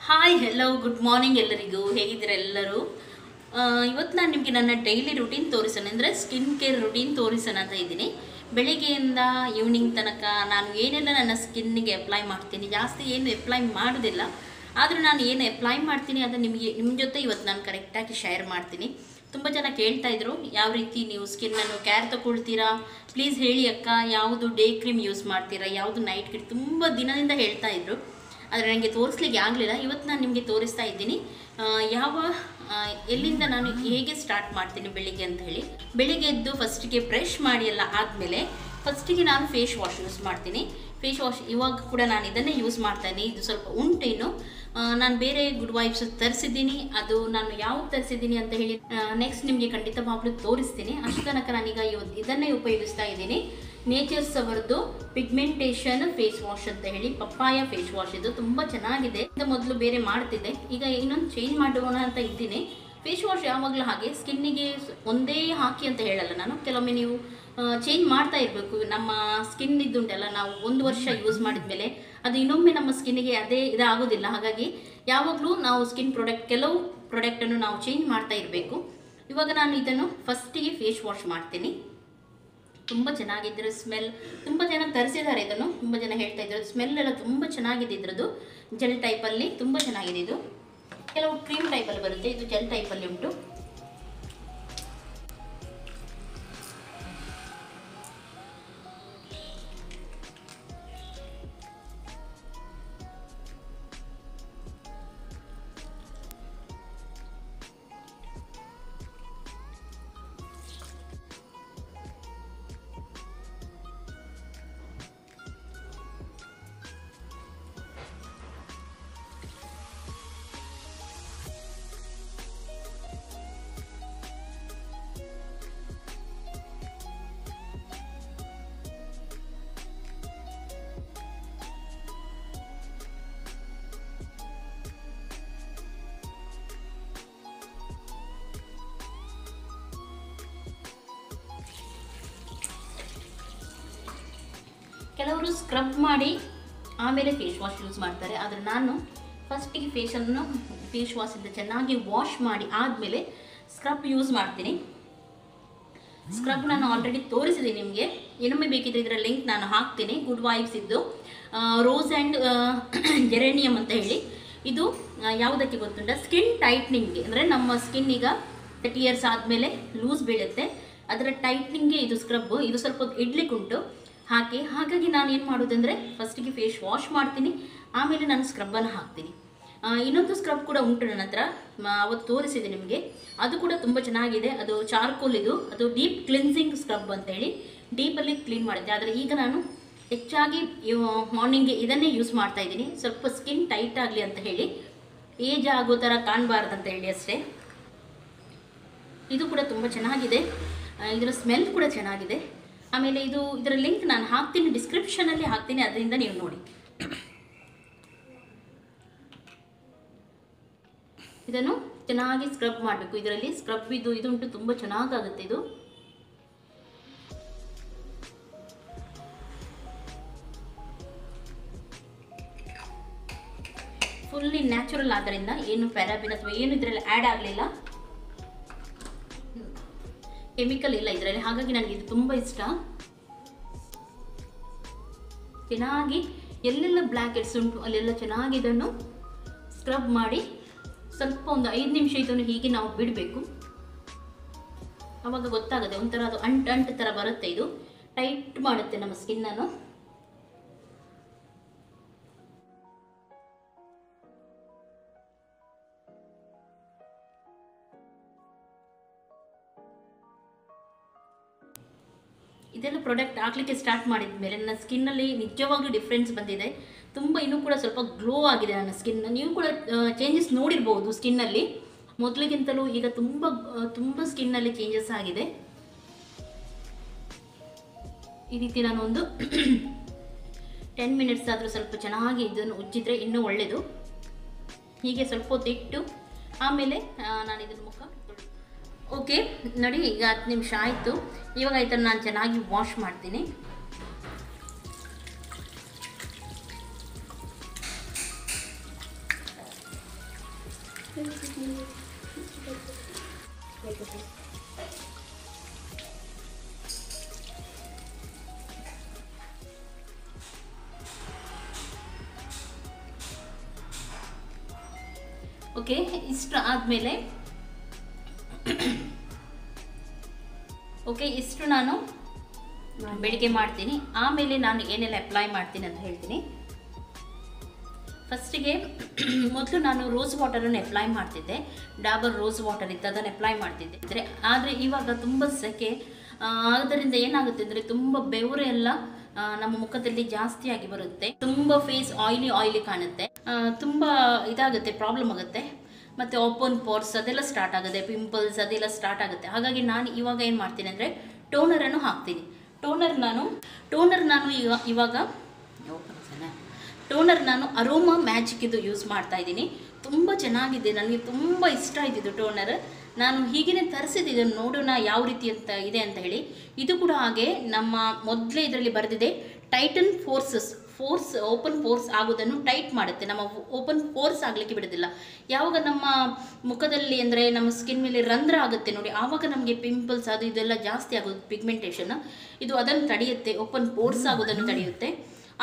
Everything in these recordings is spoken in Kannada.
ಹಾಯ್ ಹೆಲೋ ಗುಡ್ ಮಾರ್ನಿಂಗ್ ಎಲ್ಲರಿಗೂ. ಹೇಗಿದ್ದೀರಾ ಎಲ್ಲರೂ? ಇವತ್ತು ನಾನು ನಿಮಗೆ ನನ್ನ ಡೈಲಿ ರುಟೀನ್ ತೋರಿಸೋಣ, ಅಂದರೆ ಸ್ಕಿನ್ ಕೇರ್ ರುಟೀನ್ ತೋರಿಸೋಣ ಅಂತ ಇದ್ದೀನಿ. ಬೆಳಿಗ್ಗೆಯಿಂದ ಈವ್ನಿಂಗ್ ತನಕ ನಾನು ಏನೆಲ್ಲ ನನ್ನ ಸ್ಕಿನ್ನಿಗೆ ಅಪ್ಲೈ ಮಾಡ್ತೀನಿ, ಜಾಸ್ತಿ ಏನು ಅಪ್ಲೈ ಮಾಡೋದಿಲ್ಲ, ಆದರೂ ನಾನು ಏನು ಅಪ್ಲೈ ಮಾಡ್ತೀನಿ ಅದನ್ನು ನಿಮ್ಮ ಜೊತೆ ಇವತ್ತು ನಾನು ಕರೆಕ್ಟಾಗಿ ಶೇರ್ ಮಾಡ್ತೀನಿ. ತುಂಬ ಜನ ಕೇಳ್ತಾಯಿದ್ರು, ಯಾವ ರೀತಿ ನೀವು ಸ್ಕಿನ್ನನ್ನು ಕೇರ್ ತಗೊಳ್ತೀರಾ, ಪ್ಲೀಸ್ ಹೇಳಿ ಅಕ್ಕ, ಯಾವುದು ಡೇ ಕ್ರೀಮ್ ಯೂಸ್ ಮಾಡ್ತೀರಾ, ಯಾವುದು ನೈಟ್ ಕ್ರೀಮ್, ತುಂಬ ದಿನದಿಂದ ಹೇಳ್ತಾಯಿದ್ರು. ಆದರೆ ನನಗೆ ತೋರಿಸ್ಲಿಕ್ಕೆ ಆಗಲಿಲ್ಲ. ಇವತ್ತು ನಾನು ನಿಮಗೆ ತೋರಿಸ್ತಾ ಇದ್ದೀನಿ ಎಲ್ಲಿಂದ ನಾನು ಹೇಗೆ ಸ್ಟಾರ್ಟ್ ಮಾಡ್ತೀನಿ ಬೆಳಿಗ್ಗೆ ಅಂತ ಹೇಳಿ. ಬೆಳಿಗ್ಗೆ ಎದ್ದು ಫಸ್ಟಿಗೆ ಬ್ರಷ್ ಮಾಡಿ ಎಲ್ಲ ಆದಮೇಲೆ ಫಸ್ಟಿಗೆ ನಾನು ಫೇಸ್ ವಾಶ್ ಯೂಸ್ ಮಾಡ್ತೀನಿ. ಫೇಸ್ ವಾಶ್ ಇವಾಗ ಕೂಡ ನಾನು ಇದನ್ನೇ ಯೂಸ್ ಮಾಡ್ತಾಯಿದ್ದೀನಿ. ಇದು ಸ್ವಲ್ಪ ಉಂಟೇನು, ನಾನು ಬೇರೆ ಗುಡ್ ವೈಬ್ಸ್ ತರಿಸಿದ್ದೀನಿ, ಅದು ನಾನು ಯಾವ್ದು ತರಿಸಿದ್ದೀನಿ ಅಂತ ಹೇಳಿ ನೆಕ್ಸ್ಟ್ ನಿಮಗೆ ಖಂಡಿತವಾಗ್ಲೂ ತೋರಿಸ್ತೀನಿ. ಅಷ್ಟು ತನಕ ನಾನೀಗ ಇದನ್ನೇ ಉಪಯೋಗಿಸ್ತಾ ಇದ್ದೀನಿ. ನೇಚರ್ಸ್ ಅವರದ್ದು ಪಿಗ್ಮೆಂಟೇಷನ್ ಫೇಸ್ ವಾಶ್ ಅಂತ ಹೇಳಿ, ಪಪ್ಪಾಯ ಫೇಸ್ ವಾಶ್. ಇದು ತುಂಬ ಚೆನ್ನಾಗಿದೆ. ಮೊದಲು ಬೇರೆ ಮಾಡ್ತಿದ್ದೆ, ಈಗ ಇನ್ನೊಂದು ಚೇಂಜ್ ಮಾಡೋಣ ಅಂತ ಇದ್ದೀನಿ. ಫೇಸ್ ವಾಶ್ ಯಾವಾಗಲೂ ಹಾಗೆ ಸ್ಕಿನ್ನಿಗೆ ಒಂದೇ ಹಾಕಿ ಅಂತ ಹೇಳಲ್ಲ ನಾನು, ಕೆಲವೊಮ್ಮೆ ನೀವು ಚೇಂಜ್ ಮಾಡ್ತಾ ಇರಬೇಕು. ನಮ್ಮ ಸ್ಕಿನ್ ಇದ್ದುಂಟಲ್ಲ, ನಾವು 1 ವರ್ಷ ಯೂಸ್ ಮಾಡಿದ ಮೇಲೆ ಅದು ಇನ್ನೊಮ್ಮೆ ನಮ್ಮ ಸ್ಕಿನ್ನಿಗೆ ಅದೇ ಇದಾಗೋದಿಲ್ಲ. ಹಾಗಾಗಿ ಯಾವಾಗಲೂ ನಾವು ಸ್ಕಿನ್ ಕೆಲವು ಪ್ರಾಡಕ್ಟನ್ನು ನಾವು ಚೇಂಜ್ ಮಾಡ್ತಾ ಇರಬೇಕು. ಇವಾಗ ನಾನು ಇದನ್ನು ಫಸ್ಟಿಗೆ ಫೇಸ್ ವಾಶ್ ಮಾಡ್ತೀನಿ. ತುಂಬ ಚೆನ್ನಾಗಿದ್ದರೆ ಸ್ಮೆಲ್, ತುಂಬ ಜನ ತರಿಸಿದ್ದಾರೆ ಇದನ್ನು, ತುಂಬ ಜನ ಹೇಳ್ತಾ ಇದ್ದಾರೆ ಸ್ಮೆಲ್ ಎಲ್ಲ ತುಂಬ ಚೆನ್ನಾಗಿದೆ. ಇದ್ರದ್ದು ಜೆಲ್ ಟೈಪಲ್ಲಿ ತುಂಬ ಚೆನ್ನಾಗಿದೆ. ಇದು ಕೆಲವು ಕ್ರೀಮ್ ಟೈಪಲ್ಲಿ ಬರುತ್ತೆ, ಇದು ಜೆಲ್ ಟೈಪಲ್ಲಿ ಉಂಟು. ಕೆಲವರು ಸ್ಕ್ರಬ್ ಮಾಡಿ ಆಮೇಲೆ ಫೇಸ್ ವಾಶ್ ಯೂಸ್ ಮಾಡ್ತಾರೆ, ಆದರೆ ನಾನು ಫಸ್ಟಿಗೆ ಫೇಸ್ ವಾಶಿಂದ ಚೆನ್ನಾಗಿ ವಾಶ್ ಮಾಡಿ ಆದಮೇಲೆ ಸ್ಕ್ರಬ್ ಯೂಸ್ ಮಾಡ್ತೀನಿ. ಸ್ಕ್ರಬ್ ನಾನು ಆಲ್ರೆಡಿ ತೋರಿಸಿದ್ದೀನಿ ನಿಮಗೆ, ಇನ್ನೊಮ್ಮೆ ಬೇಕಿದ್ರೆ ಇದರ ಲಿಂಕ್ ನಾನು ಹಾಕ್ತೀನಿ. ಗುಡ್ ವೈಬ್ಸ್ ಇದ್ದು ರೋಸ್ ಆ್ಯಂಡ್ ಜೆರೇನಿಯಮ್ ಅಂತ ಹೇಳಿ. ಇದು ಯಾವುದಕ್ಕೆ ಗೊತ್ತುಂಟ, ಸ್ಕಿನ್ ಟೈಟ್ನಿಂಗ್ಗೆ, ಅಂದರೆ ನಮ್ಮ ಸ್ಕಿನ್ ಈಗ 30 ಇಯರ್ಸ್ ಆದಮೇಲೆ ಲೂಸ್ ಬೀಳುತ್ತೆ, ಅದರ ಟೈಟ್ನಿಂಗ್ಗೆ ಇದು ಸ್ಕ್ರಬ್. ಇದು ಸ್ವಲ್ಪ ಇಡ್ಲಿಕ್ಕೆ ಉಂಟು ಹಾಗಾಗಿ ನಾನು ಏನು ಮಾಡೋದಂದರೆ ಫಸ್ಟಿಗೆ ಫೇಸ್ ವಾಶ್ ಮಾಡ್ತೀನಿ, ಆಮೇಲೆ ನಾನು ಸ್ಕ್ರಬ್ಬನ್ನು ಹಾಕ್ತೀನಿ. ಇನ್ನೊಂದು ಸ್ಕ್ರಬ್ ಕೂಡ ಉಂಟು ನನ್ನ ಹತ್ರ, ಅವತ್ತು ತೋರಿಸಿದೆ ನಿಮಗೆ, ಅದು ಕೂಡ ತುಂಬ ಚೆನ್ನಾಗಿದೆ. ಅದು ಚಾರ್ಕೋಲ್, ಅದು ಡೀಪ್ ಕ್ಲಿನ್ಸಿಂಗ್ ಸ್ಕ್ರಬ್ ಅಂತೇಳಿ ಡೀಪಲ್ಲಿ ಕ್ಲೀನ್ ಮಾಡುತ್ತೆ. ಆದರೆ ಈಗ ನಾನು ಹೆಚ್ಚಾಗಿ ಮಾರ್ನಿಂಗ್ಗೆ ಇದನ್ನೇ ಯೂಸ್ ಮಾಡ್ತಾ ಇದ್ದೀನಿ, ಸ್ವಲ್ಪ ಸ್ಕಿನ್ ಟೈಟ್ ಆಗಲಿ ಅಂತ ಹೇಳಿ, ಏಜ್ ಆಗೋ ಥರ ಕಾಣಬಾರ್ದು ಅಂತ ಹೇಳಿ ಅಷ್ಟೇ. ಇದು ಕೂಡ ತುಂಬ ಚೆನ್ನಾಗಿದೆ, ಇದರ ಸ್ಮೆಲ್ ಕೂಡ ಚೆನ್ನಾಗಿದೆ. ಆಮೇಲೆ ಇದರ ಲಿಂಕ್ ನಾನು ಹಾಕ್ತೀನಿ, ಡಿಸ್ಕ್ರಿಪ್ಷನಲ್ಲಿ ಹಾಕ್ತೀನಿ, ಅದರಿಂದ ನೀವು ನೋಡಿ. ಇದನ್ನು ಚೆನ್ನಾಗಿ ಸ್ಕ್ರಬ್ ಮಾಡಬೇಕು. ಇದರಲ್ಲಿ ಸ್ಕ್ರಬ್ ಇದುಂಟು, ತುಂಬ ಚೆನ್ನಾಗಾಗುತ್ತೆ ಇದು. ಫುಲ್ಲಿ ನ್ಯಾಚುರಲ್ ಆದ್ದರಿಂದ ಏನು ಪ್ಯಾರಾಬಿನ್ ಅಥವಾ ಏನು ಇದರಲ್ಲಿ ಆ್ಯಡ್ ಆಗಲಿಲ್ಲ, ಕೆಮಿಕಲ್ ಇಲ್ಲ ಇದರಲ್ಲಿ, ಹಾಗಾಗಿ ನನಗೆ ಇದು ತುಂಬ ಇಷ್ಟ. ಚೆನ್ನಾಗಿ ಎಲ್ಲೆಲ್ಲ ಬ್ಲ್ಯಾಕ್ ಹೆಡ್ಸ್ ಉಂಟು ಅಲ್ಲೆಲ್ಲ ಚೆನ್ನಾಗಿ ಇದನ್ನು ಸ್ಕ್ರಬ್ ಮಾಡಿ ಸ್ವಲ್ಪ ಒಂದು 5 ನಿಮಿಷ ಇದನ್ನು ಹೀಗೆ ನಾವು ಬಿಡಬೇಕು. ಆವಾಗ ಗೊತ್ತಾಗುತ್ತೆ, ಒಂಥರ ಅದು ಅಂಟು ಥರ ಬರುತ್ತೆ, ಇದು ಟೈಟ್ ಮಾಡುತ್ತೆ ನಮ್ಮ ಸ್ಕಿನ್ನನ್ನು. ಇದೆಲ್ಲ ಪ್ರಾಡಕ್ಟ್ ಹಾಕಲಿಕ್ಕೆ ಸ್ಟಾರ್ಟ್ ಮಾಡಿದ ಮೇಲೆ ನನ್ನ ಸ್ಕಿನ್ನಲ್ಲಿ ನಿಜವಾಗ್ಲೂ ಡಿಫ್ರೆನ್ಸ್ ಬಂದಿದೆ. ತುಂಬ ಇನ್ನೂ ಕೂಡ ಸ್ವಲ್ಪ ಗ್ಲೋ ಆಗಿದೆ ನನ್ನ ಸ್ಕಿನ್. ನೀವು ಕೂಡ ಚೇಂಜಸ್ ನೋಡಿರ್ಬೋದು ಸ್ಕಿನ್ನಲ್ಲಿ, ಮೊದಲಿಗಿಂತಲೂ ಈಗ ತುಂಬ ಸ್ಕಿನ್ನಲ್ಲಿ ಚೇಂಜಸ್ ಆಗಿದೆ. ಈ ರೀತಿ ನಾನು ಒಂದು 10 ಮಿನಿಟ್ಸ್ ಆದರೂ ಸ್ವಲ್ಪ ಚೆನ್ನಾಗಿ ಇದನ್ನು ಉಜ್ಜಿದ್ರೆ ಇನ್ನೂ ಒಳ್ಳೆಯದು. ಹೀಗೆ ಸ್ವಲ್ಪ ಹೊತ್ತು ಇಟ್ಟು ಆಮೇಲೆ ನಾನು ಇದನ್ನು ಮುಖ ಓಕೆ ನೋಡಿ, ಈಗ 10 ನಿಮಿಷ ಆಯಿತು. ಇವಾಗ ಇದನ್ನು ನಾನು ಚೆನ್ನಾಗಿ ವಾಶ್ ಮಾಡ್ತೀನಿ. ಓಕೆ, ಇಷ್ಟು ಆದಮೇಲೆ ಇಷ್ಟು ನಾನು ಬೆಳಿಗ್ಗೆ ಮಾಡ್ತೀನಿ. ಆಮೇಲೆ ನಾನು ಏನೆಲ್ಲ ಅಪ್ಲೈ ಮಾಡ್ತೀನಿ ಅಂತ ಹೇಳ್ತೀನಿ. ಫಸ್ಟಿಗೆ ಮೊದಲು ನಾನು ರೋಸ್ ವಾಟರನ್ನು ಅಪ್ಲೈ ಮಾಡ್ತಿದ್ದೆ. ಡಾಬರ್ ರೋಸ್ ವಾಟರ್ ಇತ್ತು, ಅದನ್ನು ಅಪ್ಲೈ ಮಾಡ್ತಿದ್ದೆ. ಆದರೆ ಇವಾಗ ತುಂಬ ಸೆಕೆ, ಆದ್ದರಿಂದ ಏನಾಗುತ್ತೆ ಅಂದರೆ ತುಂಬ ಬೆವರು ಎಲ್ಲ ನಮ್ಮ ಮುಖದಲ್ಲಿ ಜಾಸ್ತಿ ಆಗಿ ಬರುತ್ತೆ. ತುಂಬ ಫೇಸ್ ಆಯಿಲಿ ಕಾಣುತ್ತೆ, ತುಂಬ ಇದಾಗುತ್ತೆ, ಪ್ರಾಬ್ಲಮ್ ಆಗುತ್ತೆ. ಮತ್ತು ಓಪನ್ ಪೋರ್ಸ್ ಅದೆಲ್ಲ ಸ್ಟಾರ್ಟ್ ಆಗುತ್ತೆ, ಪಿಂಪಲ್ಸ್ ಅದೆಲ್ಲ ಸ್ಟಾರ್ಟ್ ಆಗುತ್ತೆ. ಹಾಗಾಗಿ ನಾನು ಇವಾಗ ಏನು ಮಾಡ್ತೀನಿ ಅಂದರೆ ಟೋನರನ್ನು ಹಾಕ್ತೀನಿ. ಟೋನರ್ ನಾನು ಅರೋಮಾ ಮ್ಯಾಜಿಕ್ ಯೂಸ್ ಮಾಡ್ತಾ ಇದ್ದೀನಿ. ತುಂಬ ಚೆನ್ನಾಗಿದೆ, ನನಗೆ ತುಂಬ ಇಷ್ಟ ಆಯ್ತಿದ್ದು ಟೋನರ್. ನಾನು ಹೀಗೇ ತರಿಸಿದ್ದು, ನೋಡೋಣ ಯಾವ ರೀತಿ ಅಂತ ಇದೆ ಅಂತ ಹೇಳಿ. ಇದು ಕೂಡ ಹಾಗೆ ನಮ್ಮ ಮೊದಲೇ ಇದರಲ್ಲಿ ಬರೆದಿದೆ, ಟೈಟನ್ ಓಪನ್ ಪೋರ್ಸ್ ಆಗೋದನ್ನು ಟೈಟ್ ಮಾಡುತ್ತೆ. ನಮ್ಮ ಓಪನ್ ಪೋರ್ಸ್ ಆಗಲಿಕ್ಕೆ ಬಿಡೋದಿಲ್ಲ. ಯಾವಾಗ ನಮ್ಮ ಮುಖದಲ್ಲಿ ಅಂದರೆ ನಮ್ಮ ಸ್ಕಿನ್ ಮೇಲೆ ರಂಧ್ರ ಆಗುತ್ತೆ ನೋಡಿ, ಆವಾಗ ನಮಗೆ ಪಿಂಪಲ್ಸ್ ಅದು ಇದೆಲ್ಲ ಜಾಸ್ತಿ ಆಗೋದು, ಪಿಗ್ಮೆಂಟೇಷನ್ ಇದು ಅದನ್ನು ತಡೆಯುತ್ತೆ, ಓಪನ್ ಪೋರ್ಸ್ ಆಗೋದನ್ನು ತಡೆಯುತ್ತೆ.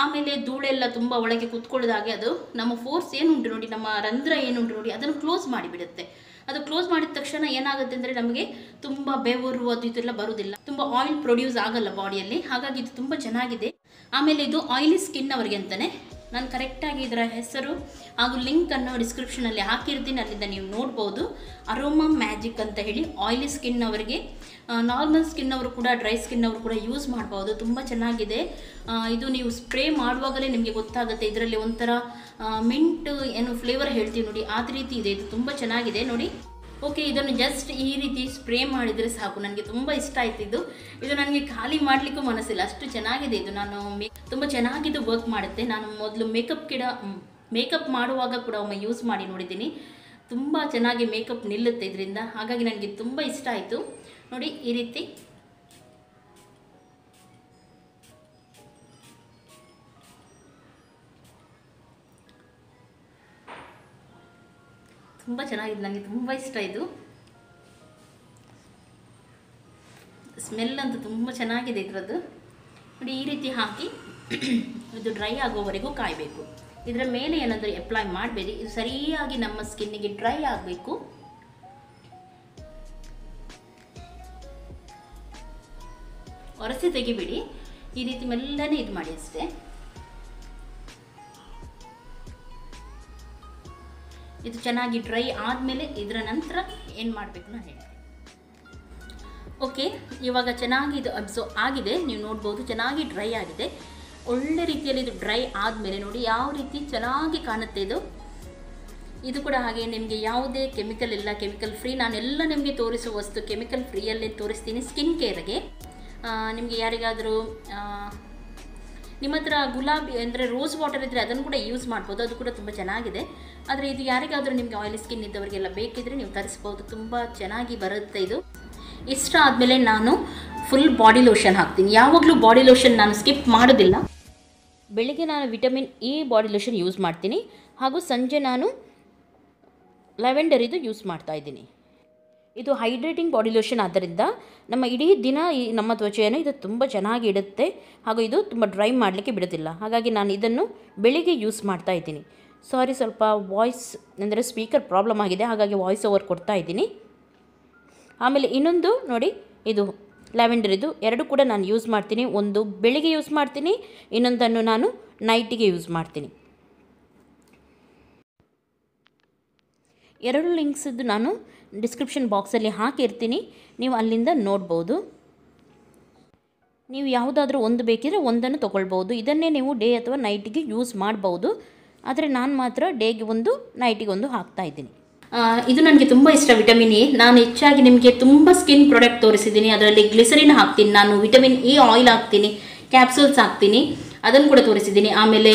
ಆಮೇಲೆ ಧೂಳೆಲ್ಲ ತುಂಬ ಒಳಗೆ ಕೂತ್ಕೊಳ್ಳೋದಾಗೆ ಅದು ನಮ್ಮ ಫೋರ್ಸ್ ಏನುಂಟು ನೋಡಿ, ನಮ್ಮ ರಂಧ್ರ ಏನುಂಟು ನೋಡಿ, ಅದನ್ನು ಕ್ಲೋಸ್ ಮಾಡಿಬಿಡುತ್ತೆ. ಅದು ಕ್ಲೋಸ್ ಮಾಡಿದ ತಕ್ಷಣ ಏನಾಗುತ್ತೆ ಅಂದರೆ ನಮಗೆ ತುಂಬ ಬೆವರು ಅದು ಇದೆಲ್ಲ ಬರೋದಿಲ್ಲ, ತುಂಬ ಆಯಿಲ್ ಪ್ರೊಡ್ಯೂಸ್ ಆಗಲ್ಲ ಬಾಡಿಯಲ್ಲಿ. ಹಾಗಾಗಿ ಇದು ತುಂಬ ಚೆನ್ನಾಗಿದೆ. ಆಮೇಲೆ ಇದು ಆಯಿಲಿ ಸ್ಕಿನ್ ಅವರಿಗೆ ಅಂತಲೇ, ನಾನು ಕರೆಕ್ಟಾಗಿ ಇದರ ಹೆಸರು ಹಾಗೂ ಲಿಂಕನ್ನು ಡಿಸ್ಕ್ರಿಪ್ಷನಲ್ಲಿ ಹಾಕಿರ್ತೀನಿ, ಅಲ್ಲಿಂದ ನೀವು ನೋಡ್ಬೋದು. ಅರೋಮಾ ಮ್ಯಾಜಿಕ್ ಅಂತ ಹೇಳಿ ಆಯಿಲಿ ಸ್ಕಿನ್ ಅವರಿಗೆ, ನಾರ್ಮಲ್ ಸ್ಕಿನ್ ಅವರು ಕೂಡ, ಡ್ರೈ ಸ್ಕಿನ್ ಅವರು ಕೂಡ ಯೂಸ್ ಮಾಡ್ಬೋದು. ತುಂಬ ಚೆನ್ನಾಗಿದೆ. ಇದು ನೀವು ಸ್ಪ್ರೇ ಮಾಡುವಾಗಲೇ ನಿಮಗೆ ಗೊತ್ತಾಗುತ್ತೆ, ಇದರಲ್ಲಿ ಒಂಥರ ಮಿಂಟ್ ಏನು ಫ್ಲೇವರ್ ಹೇಳ್ತೀವಿ ನೋಡಿ, ಆ ರೀತಿ ಇದೆ. ಇದು ತುಂಬ ಚೆನ್ನಾಗಿದೆ ನೋಡಿ. ಓಕೆ, ಇದನ್ನು ಜಸ್ಟ್ ಈ ರೀತಿ ಸ್ಪ್ರೇ ಮಾಡಿದರೆ ಸಾಕು. ನನಗೆ ತುಂಬ ಇಷ್ಟ ಆಯ್ತು ಇದು ನನಗೆ ಖಾಲಿ ಮಾಡಲಿಕ್ಕೂ ಮನಸ್ಸಿಲ್ಲ, ಅಷ್ಟು ಚೆನ್ನಾಗಿದೆ ಇದು. ನಾನು ತುಂಬ ಚೆನ್ನಾಗಿದ್ದು ವರ್ಕ್ ಮಾಡುತ್ತೆ. ನಾನು ಮೊದಲು ಮೇಕಪ್ ಮಾಡುವಾಗ ಕೂಡ ಒಮ್ಮೆ ಯೂಸ್ ಮಾಡಿ ನೋಡಿದ್ದೀನಿ, ತುಂಬ ಚೆನ್ನಾಗಿ ಮೇಕಪ್ ನಿಲ್ಲುತ್ತೆ ಇದರಿಂದ. ಹಾಗಾಗಿ ನನಗೆ ತುಂಬ ಇಷ್ಟ ಆಯಿತು ನೋಡಿ. ಈ ರೀತಿ ತುಂಬ ಚೆನ್ನಾಗಿದೆ, ನನಗೆ ತುಂಬ ಇಷ್ಟ ಇದು. ಸ್ಮೆಲ್ ಅಂತೂ ತುಂಬ ಚೆನ್ನಾಗಿದೆ ಇದರದ್ದು ನೋಡಿ. ಈ ರೀತಿ ಹಾಕಿ ಇದು ಡ್ರೈ ಆಗೋವರೆಗೂ ಕಾಯಬೇಕು. ಇದರ ಮೇಲೆ ಏನಾದರೂ ಅಪ್ಲೈ ಮಾಡಬೇಡಿ, ಇದು ಸರಿಯಾಗಿ ನಮ್ಮ ಸ್ಕಿನ್ನಿಗೆ ಡ್ರೈ ಆಗಬೇಕು. ಒರೆಸಿ ತೆಗಿಬಿಡಿ, ಈ ರೀತಿ ಮೆಲ್ಲನೆ ಇದು ಮಾಡಿ ಅಷ್ಟೇ. ಇದು ಚೆನ್ನಾಗಿ ಡ್ರೈ ಆದಮೇಲೆ ಇದರ ನಂತರ ಏನು ಮಾಡಬೇಕು ನಾನು ಹೇಳ್ತೀನಿ. ಓಕೆ, ಇವಾಗ ಚೆನ್ನಾಗಿ ಇದು ಅಬ್ಸರ್ವ್ ಆಗಿದೆ, ನೀವು ನೋಡ್ಬೋದು ಚೆನ್ನಾಗಿ ಡ್ರೈ ಆಗಿದೆ. ಒಳ್ಳೆ ರೀತಿಯಲ್ಲಿ ಇದು ಡ್ರೈ ಆದಮೇಲೆ ನೋಡಿ ಯಾವ ರೀತಿ ಚೆನ್ನಾಗಿ ಕಾಣುತ್ತೆ ಇದು ಕೂಡ ಹಾಗೆ. ನಿಮಗೆ ಯಾವುದೇ ಕೆಮಿಕಲ್ ಇಲ್ಲ, ಕೆಮಿಕಲ್ ಫ್ರೀ. ನಾನೆಲ್ಲ ನಿಮಗೆ ತೋರಿಸುವ ವಸ್ತು ಕೆಮಿಕಲ್ ಫ್ರೀಯಲ್ಲೇ ತೋರಿಸ್ತೀನಿ. ಸ್ಕಿನ್ ಕೇರ್ಗೆ ನಿಮಗೆ ಯಾರಿಗಾದರೂ ನಿಮ್ಮ ಹತ್ರ ಗುಲಾಬಿ ಅಂದರೆ ರೋಸ್ ವಾಟರ್ ಇದ್ದರೆ ಅದನ್ನು ಕೂಡ ಯೂಸ್ ಮಾಡ್ಬೋದು, ಅದು ಕೂಡ ತುಂಬ ಚೆನ್ನಾಗಿದೆ. ಆದರೆ ಇದು ಯಾರಿಗಾದರೂ ನಿಮಗೆ ಆಯಿಲಿ ಸ್ಕಿನ್ ಇದ್ದವರಿಗೆಲ್ಲ ಬೇಕಿದ್ದರೆ ನೀವು ತರಿಸ್ಬೋದು, ತುಂಬ ಚೆನ್ನಾಗಿ ಬರುತ್ತೆ ಇದು. ಇಷ್ಟ ಆದಮೇಲೆ ನಾನು ಫುಲ್ ಬಾಡಿ ಲೋಷನ್ ಹಾಕ್ತೀನಿ. ಯಾವಾಗಲೂ ಬಾಡಿ ಲೋಷನ್ ನಾನು ಸ್ಕಿಪ್ ಮಾಡೋದಿಲ್ಲ. ಬೆಳಿಗ್ಗೆ ನಾನು vitamin E body lotion use ಮಾಡ್ತೀನಿ, ಹಾಗೂ ಸಂಜೆ ನಾನು ಲ್ಯಾವೆಂಡರ್ ಇದು ಯೂಸ್ ಮಾಡ್ತಾಯಿದ್ದೀನಿ. ಇದು ಹೈಡ್ರೇಟಿಂಗ್ ಬಾಡಿ ಲೋಷನ್ ಆದ್ದರಿಂದ ನಮ್ಮ ಇಡೀ ದಿನ ನಮ್ಮ ತ್ವಚೆಯನ್ನು ಇದು ತುಂಬ ಚೆನ್ನಾಗಿ ಇಡುತ್ತೆ, ಹಾಗೂ ಇದು ತುಂಬ ಡ್ರೈ ಮಾಡಲಿಕ್ಕೆ ಬಿಡೋದಿಲ್ಲ. ಹಾಗಾಗಿ ನಾನು ಇದನ್ನು ಬೆಳಿಗ್ಗೆ ಯೂಸ್ ಮಾಡ್ತಾ ಇದ್ದೀನಿ. ಸಾರಿ, ಸ್ವಲ್ಪ ವಾಯ್ಸ್ ಅಂದರೆ ಸ್ಪೀಕರ್ ಪ್ರಾಬ್ಲಮ್ ಆಗಿದೆ, ಹಾಗಾಗಿ ವಾಯ್ಸ್ ಓವರ್ ಕೊಡ್ತಾ ಇದ್ದೀನಿ. ಆಮೇಲೆ ಇನ್ನೊಂದು ನೋಡಿ, ಇದು ಲ್ಯಾವೆಂಡರ್, ಇದು ಎರಡು ಕೂಡ ನಾನು ಯೂಸ್ ಮಾಡ್ತೀನಿ. ಒಂದು ಬೆಳಿಗ್ಗೆ ಯೂಸ್ ಮಾಡ್ತೀನಿ, ಇನ್ನೊಂದನ್ನು ನಾನು ನೈಟಿಗೆ ಯೂಸ್ ಮಾಡ್ತೀನಿ. ಎರಡು ಲಿಂಕ್ಸದ್ದು ನಾನು ಡಿಸ್ಕ್ರಿಪ್ಷನ್ ಬಾಕ್ಸಲ್ಲಿ ಹಾಕಿರ್ತೀನಿ, ನೀವು ಅಲ್ಲಿಂದ ನೋಡ್ಬೋದು. ನೀವು ಯಾವುದಾದ್ರೂ ಒಂದು ಬೇಕಿದ್ರೆ ಒಂದನ್ನು ತೊಗೊಳ್ಬೋದು. ಇದನ್ನೇ ನೀವು ಡೇ ಅಥವಾ ನೈಟಿಗೆ ಯೂಸ್ ಮಾಡ್ಬೋದು. ಆದರೆ ನಾನು ಮಾತ್ರ ಡೇಗೆ ಒಂದು, ನೈಟಿಗೆ ಒಂದು ಹಾಕ್ತಾಯಿದ್ದೀನಿ. ಇದು ನನಗೆ ತುಂಬ ಇಷ್ಟ, ವಿಟಮಿನ್ ಇ. ನಾನು ಹೆಚ್ಚಾಗಿ ನಿಮಗೆ ತುಂಬ ಸ್ಕಿನ್ ಪ್ರಾಡಕ್ಟ್ ತೋರಿಸಿದ್ದೀನಿ. ಅದರಲ್ಲಿ ಗ್ಲಿಸರಿನ್ ಹಾಕ್ತೀನಿ, ನಾನು ವಿಟಮಿನ್ ಇ ಆಯಿಲ್ ಹಾಕ್ತೀನಿ, ಕ್ಯಾಪ್ಸೂಲ್ಸ್ ಹಾಕ್ತೀನಿ, ಅದನ್ನು ಕೂಡ ತೋರಿಸಿದ್ದೀನಿ. ಆಮೇಲೆ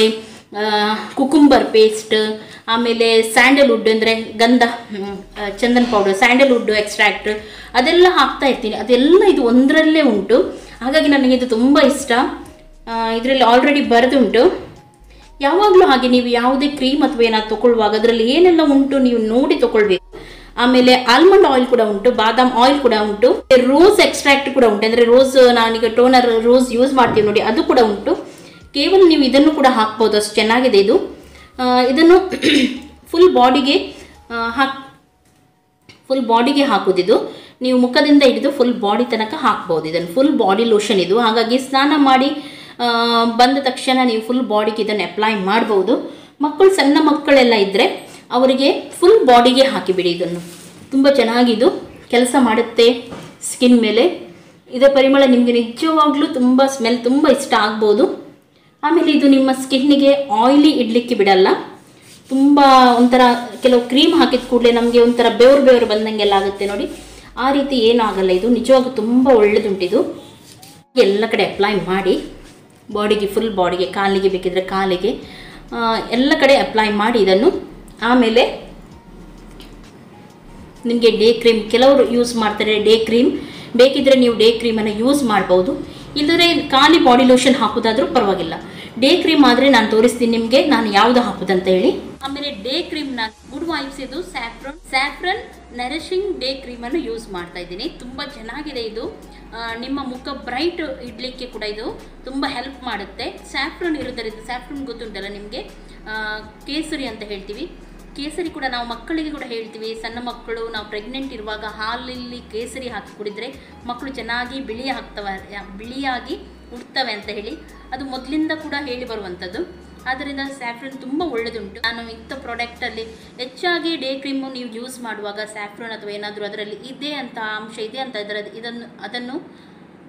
ಕುಕುಂಬರ್ ಪೇಸ್ಟ್, ಆಮೇಲೆ ಸ್ಯಾಂಡಲ್ವುಡ್ ಅಂದರೆ ಗಂಧ, ಚಂದನ್ ಪೌಡರ್, ಸ್ಯಾಂಡಲ್ವುಡ್ ಎಕ್ಸ್ಟ್ರಾಕ್ಟ್ ಅದೆಲ್ಲ ಹಾಕ್ತಾ ಇರ್ತೀನಿ. ಅದೆಲ್ಲ ಇದು ಒಂದರಲ್ಲೇ ಉಂಟು, ಹಾಗಾಗಿ ನನಗೆ ಇದು ತುಂಬ ಇಷ್ಟ. ಇದರಲ್ಲಿ ಆಲ್ರೆಡಿ ಬರೆದುಂಟು ಯಾವಾಗಲೂ ಹಾಗೆ ನೀವು ಯಾವುದೇ ಕ್ರೀಮ್ ಅಥವಾ ಏನಾದ್ರು ತೊಗೊಳ್ಳುವಾಗ ಅದರಲ್ಲಿ ಏನೆಲ್ಲ ಉಂಟು ನೀವು ನೋಡಿ ತೊಗೊಳ್ಬೇಕು. ಆಮೇಲೆ ಆಲ್ಮಂಡ್ ಆಯಿಲ್ ಕೂಡ ಉಂಟು, ಬಾದಾಮ್ ಆಯಿಲ್ ಕೂಡ ಉಂಟು, ರೋಸ್ ಎಕ್ಸ್ಟ್ರಾಕ್ಟ್ ಕೂಡ ಉಂಟು. ಅಂದರೆ ರೋಸ್, ನಾನೀಗ ಟೋನರ್ ರೋಸ್ ಯೂಸ್ ಮಾಡ್ತೀವಿ ನೋಡಿ, ಅದು ಕೂಡ ಉಂಟು. ಕೇವಲ ನೀವು ಇದನ್ನು ಕೂಡ ಹಾಕ್ಬೋದು, ಅಷ್ಟು ಚೆನ್ನಾಗಿದೆ ಇದು. ಇದನ್ನು ಫುಲ್ ಬಾಡಿಗೆ ಹಾಕೋದಿದು. ನೀವು ಮುಖದಿಂದ ಹಿಡಿದು ಫುಲ್ ಬಾಡಿ ತನಕ ಹಾಕ್ಬೋದು. ಇದನ್ನು ಫುಲ್ ಬಾಡಿ ಲೋಷನ್ ಇದು. ಹಾಗಾಗಿ ಸ್ನಾನ ಮಾಡಿ ಬಂದ ತಕ್ಷಣ ನೀವು ಫುಲ್ ಬಾಡಿಗೆ ಇದನ್ನು ಅಪ್ಲೈ ಮಾಡ್ಬೋದು. ಸಣ್ಣ ಮಕ್ಕಳೆಲ್ಲ ಇದ್ದರೆ ಅವರಿಗೆ ಫುಲ್ ಬಾಡಿಗೆ ಹಾಕಿಬಿಡಿ. ಇದನ್ನು ತುಂಬ ಚೆನ್ನಾಗಿದು ಕೆಲಸ ಮಾಡುತ್ತೆ ಸ್ಕಿನ್ ಮೇಲೆ. ಇದರ ಪರಿಮಳ ನಿಮಗೆ ನಿಜವಾಗ್ಲೂ ತುಂಬ ಸ್ಮೆಲ್ ತುಂಬ ಇಷ್ಟ ಆಗ್ಬೋದು. ಆಮೇಲೆ ಇದು ನಿಮ್ಮ ಸ್ಕಿನ್ನಿಗೆ ಆಯಿಲಿ ಇಡಲಿಕ್ಕೆ ಬಿಡಲ್ಲ. ತುಂಬ ಒಂಥರ ಕೆಲವು ಕ್ರೀಮ್ ಹಾಕಿದ ಕೂಡಲೇ ನಮಗೆ ಒಂಥರ ಬೆವರು ಬಂದಂಗೆಲ್ಲ ಆಗುತ್ತೆ ನೋಡಿ, ಆ ರೀತಿ ಏನೂ ಆಗಲ್ಲ. ಇದು ನಿಜವಾಗ್ಲೂ ತುಂಬ ಒಳ್ಳೆದುಂಟಿದು. ಎಲ್ಲ ಕಡೆ ಅಪ್ಲೈ ಮಾಡಿ ಬಾಡಿಗೆ, ಫುಲ್ ಬಾಡಿಗೆ, ಕಾಲಿಗೆ ಬೇಕಿದ್ರೆ ಕಾಲಿಗೆ, ಎಲ್ಲ ಕಡೆ ಅಪ್ಲೈ ಮಾಡಿ ಇದನ್ನು. ಆಮೇಲೆ ನಿಮಗೆ ಡೇ ಕ್ರೀಮ್ ಕೆಲವರು ಯೂಸ್ ಮಾಡ್ತಾರೆ. ಡೇ ಕ್ರೀಮ್ ಬೇಕಿದ್ರೆ ನೀವು ಡೇ ಕ್ರೀಮನ್ನು ಯೂಸ್ ಮಾಡ್ಬೋದು. ಇಲ್ಲದ್ರೆ ಖಾಲಿ ಬಾಡಿ ಲೋಷನ್ ಹಾಕೋದಾದ್ರೂ ಪರವಾಗಿಲ್ಲ. ಡೇ ಕ್ರೀಮ್ ಆದರೆ ನಾನು ತೋರಿಸ್ತೀನಿ ನಿಮಗೆ ನಾನು ಯಾವುದು ಹಾಕೋದಂತ ಹೇಳಿ. ಆಮೇಲೆ ಡೇ ಕ್ರೀಮ್ನ ಗುಡ್ ವೈಬ್ಸ್ ಇದು ಸ್ಯಾಫ್ರನ್ ನರಿಶಿಂಗ್ ಡೇ ಕ್ರೀಮನ್ನು ಯೂಸ್ ಮಾಡ್ತಾ ಇದ್ದೀನಿ. ತುಂಬ ಚೆನ್ನಾಗಿದೆ ಇದು. ನಿಮ್ಮ ಮುಖ ಬ್ರೈಟ್ ಇಡಲಿಕ್ಕೆ ಕೂಡ ಇದು ತುಂಬ ಹೆಲ್ಪ್ ಮಾಡುತ್ತೆ. ಸ್ಯಾಫ್ರನ್ ಇರೋದರಿಂದ, ಸ್ಯಾಫ್ರನ್ ಗೊತ್ತುಂಟಲ್ಲ ನಿಮಗೆ, ಕೇಸರಿ ಅಂತ ಹೇಳ್ತೀವಿ. ಕೇಸರಿ ಕೂಡ ನಾವು ಮಕ್ಕಳಿಗೆ ಕೂಡ ಹೇಳ್ತೀವಿ. ಸಣ್ಣ ಮಕ್ಕಳು ನಾವು ಪ್ರೆಗ್ನೆಂಟ್ ಇರುವಾಗ ಹಾಲಲ್ಲಿ ಕೇಸರಿ ಹಾಕಿ ಕುಡಿದ್ರೆ ಮಕ್ಕಳು ಚೆನ್ನಾಗಿ ಬಿಳಿಯಾಗಿ ಉಡ್ತವೆ ಅಂತ ಹೇಳಿ ಅದು ಮೊದಲಿಂದ ಕೂಡ ಹೇಳಿ ಬರುವಂಥದ್ದು. ಆದ್ದರಿಂದ ಸ್ಯಾಫ್ರನ್ ತುಂಬ ಒಳ್ಳೆದುಂಟು. ನಾನು ಇಂಥ ಪ್ರಾಡಕ್ಟಲ್ಲಿ ಹೆಚ್ಚಾಗಿ ಡೇ ಕ್ರೀಮು ನೀವು ಯೂಸ್ ಮಾಡುವಾಗ ಸ್ಯಾಫ್ರನ್ ಅಥವಾ ಏನಾದರೂ ಅದರಲ್ಲಿ ಇದೆ ಅಂತ ಅಂಶ ಇದೆ ಅಂತ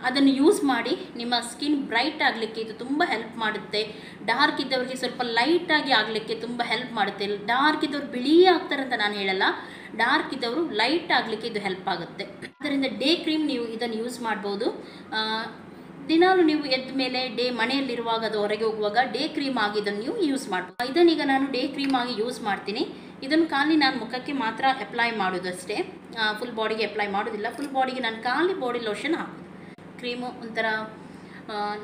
ಅದನ್ನು ಯೂಸ್ ಮಾಡಿ ನಿಮ್ಮ ಸ್ಕಿನ್ ಬ್ರೈಟ್ ಆಗಲಿಕ್ಕೆ ಇದು ತುಂಬ ಹೆಲ್ಪ್ ಮಾಡುತ್ತೆ. ಡಾರ್ಕ್ ಇದ್ದವರಿಗೆ ಸ್ವಲ್ಪ ಲೈಟಾಗಿ ಆಗಲಿಕ್ಕೆ ತುಂಬ ಹೆಲ್ಪ್ ಮಾಡುತ್ತೆ. ಡಾರ್ಕ್ ಇದ್ದವರು ಬಿಳಿ ಆಗ್ತಾರೆ ಅಂತ ನಾನು ಹೇಳಲ್ಲ, ಡಾರ್ಕ್ ಇದ್ದವರು ಲೈಟ್ ಆಗಲಿಕ್ಕೆ ಇದು ಹೆಲ್ಪ್ ಆಗುತ್ತೆ. ಆದ್ದರಿಂದ ಡೇ ಕ್ರೀಮ್ ನೀವು ಇದನ್ನು ಯೂಸ್ ಮಾಡ್ಬೋದು. ದಿನಾಲು ನೀವು ಎದ್ದ ಮೇಲೆ ಮನೆಯಲ್ಲಿರುವಾಗ ಅದು ಹೊರಗೆ ಹೋಗುವಾಗ ಡೇ ಕ್ರೀಮ್ ಆಗಿ ಇದನ್ನು ನೀವು ಯೂಸ್ ಮಾಡ್ಬೋದು. ಇದನ್ನೀಗ ನಾನು ಡೇ ಕ್ರೀಮ್ ಆಗಿ ಯೂಸ್ ಮಾಡ್ತೀನಿ. ಇದನ್ನು ಖಾಲಿ ನಾನು ಮುಖಕ್ಕೆ ಮಾತ್ರ ಅಪ್ಲೈ ಮಾಡೋದು ಅಷ್ಟೇ, ಫುಲ್ ಬಾಡಿಗೆ ಅಪ್ಲೈ ಮಾಡೋದಿಲ್ಲ. ಫುಲ್ ಬಾಡಿಗೆ ನಾನು ಖಾಲಿ ಬಾಡಿ ಲೋಷನ್ ಹಾಕೋದು. ಕ್ರೀಮು ಒಂಥರ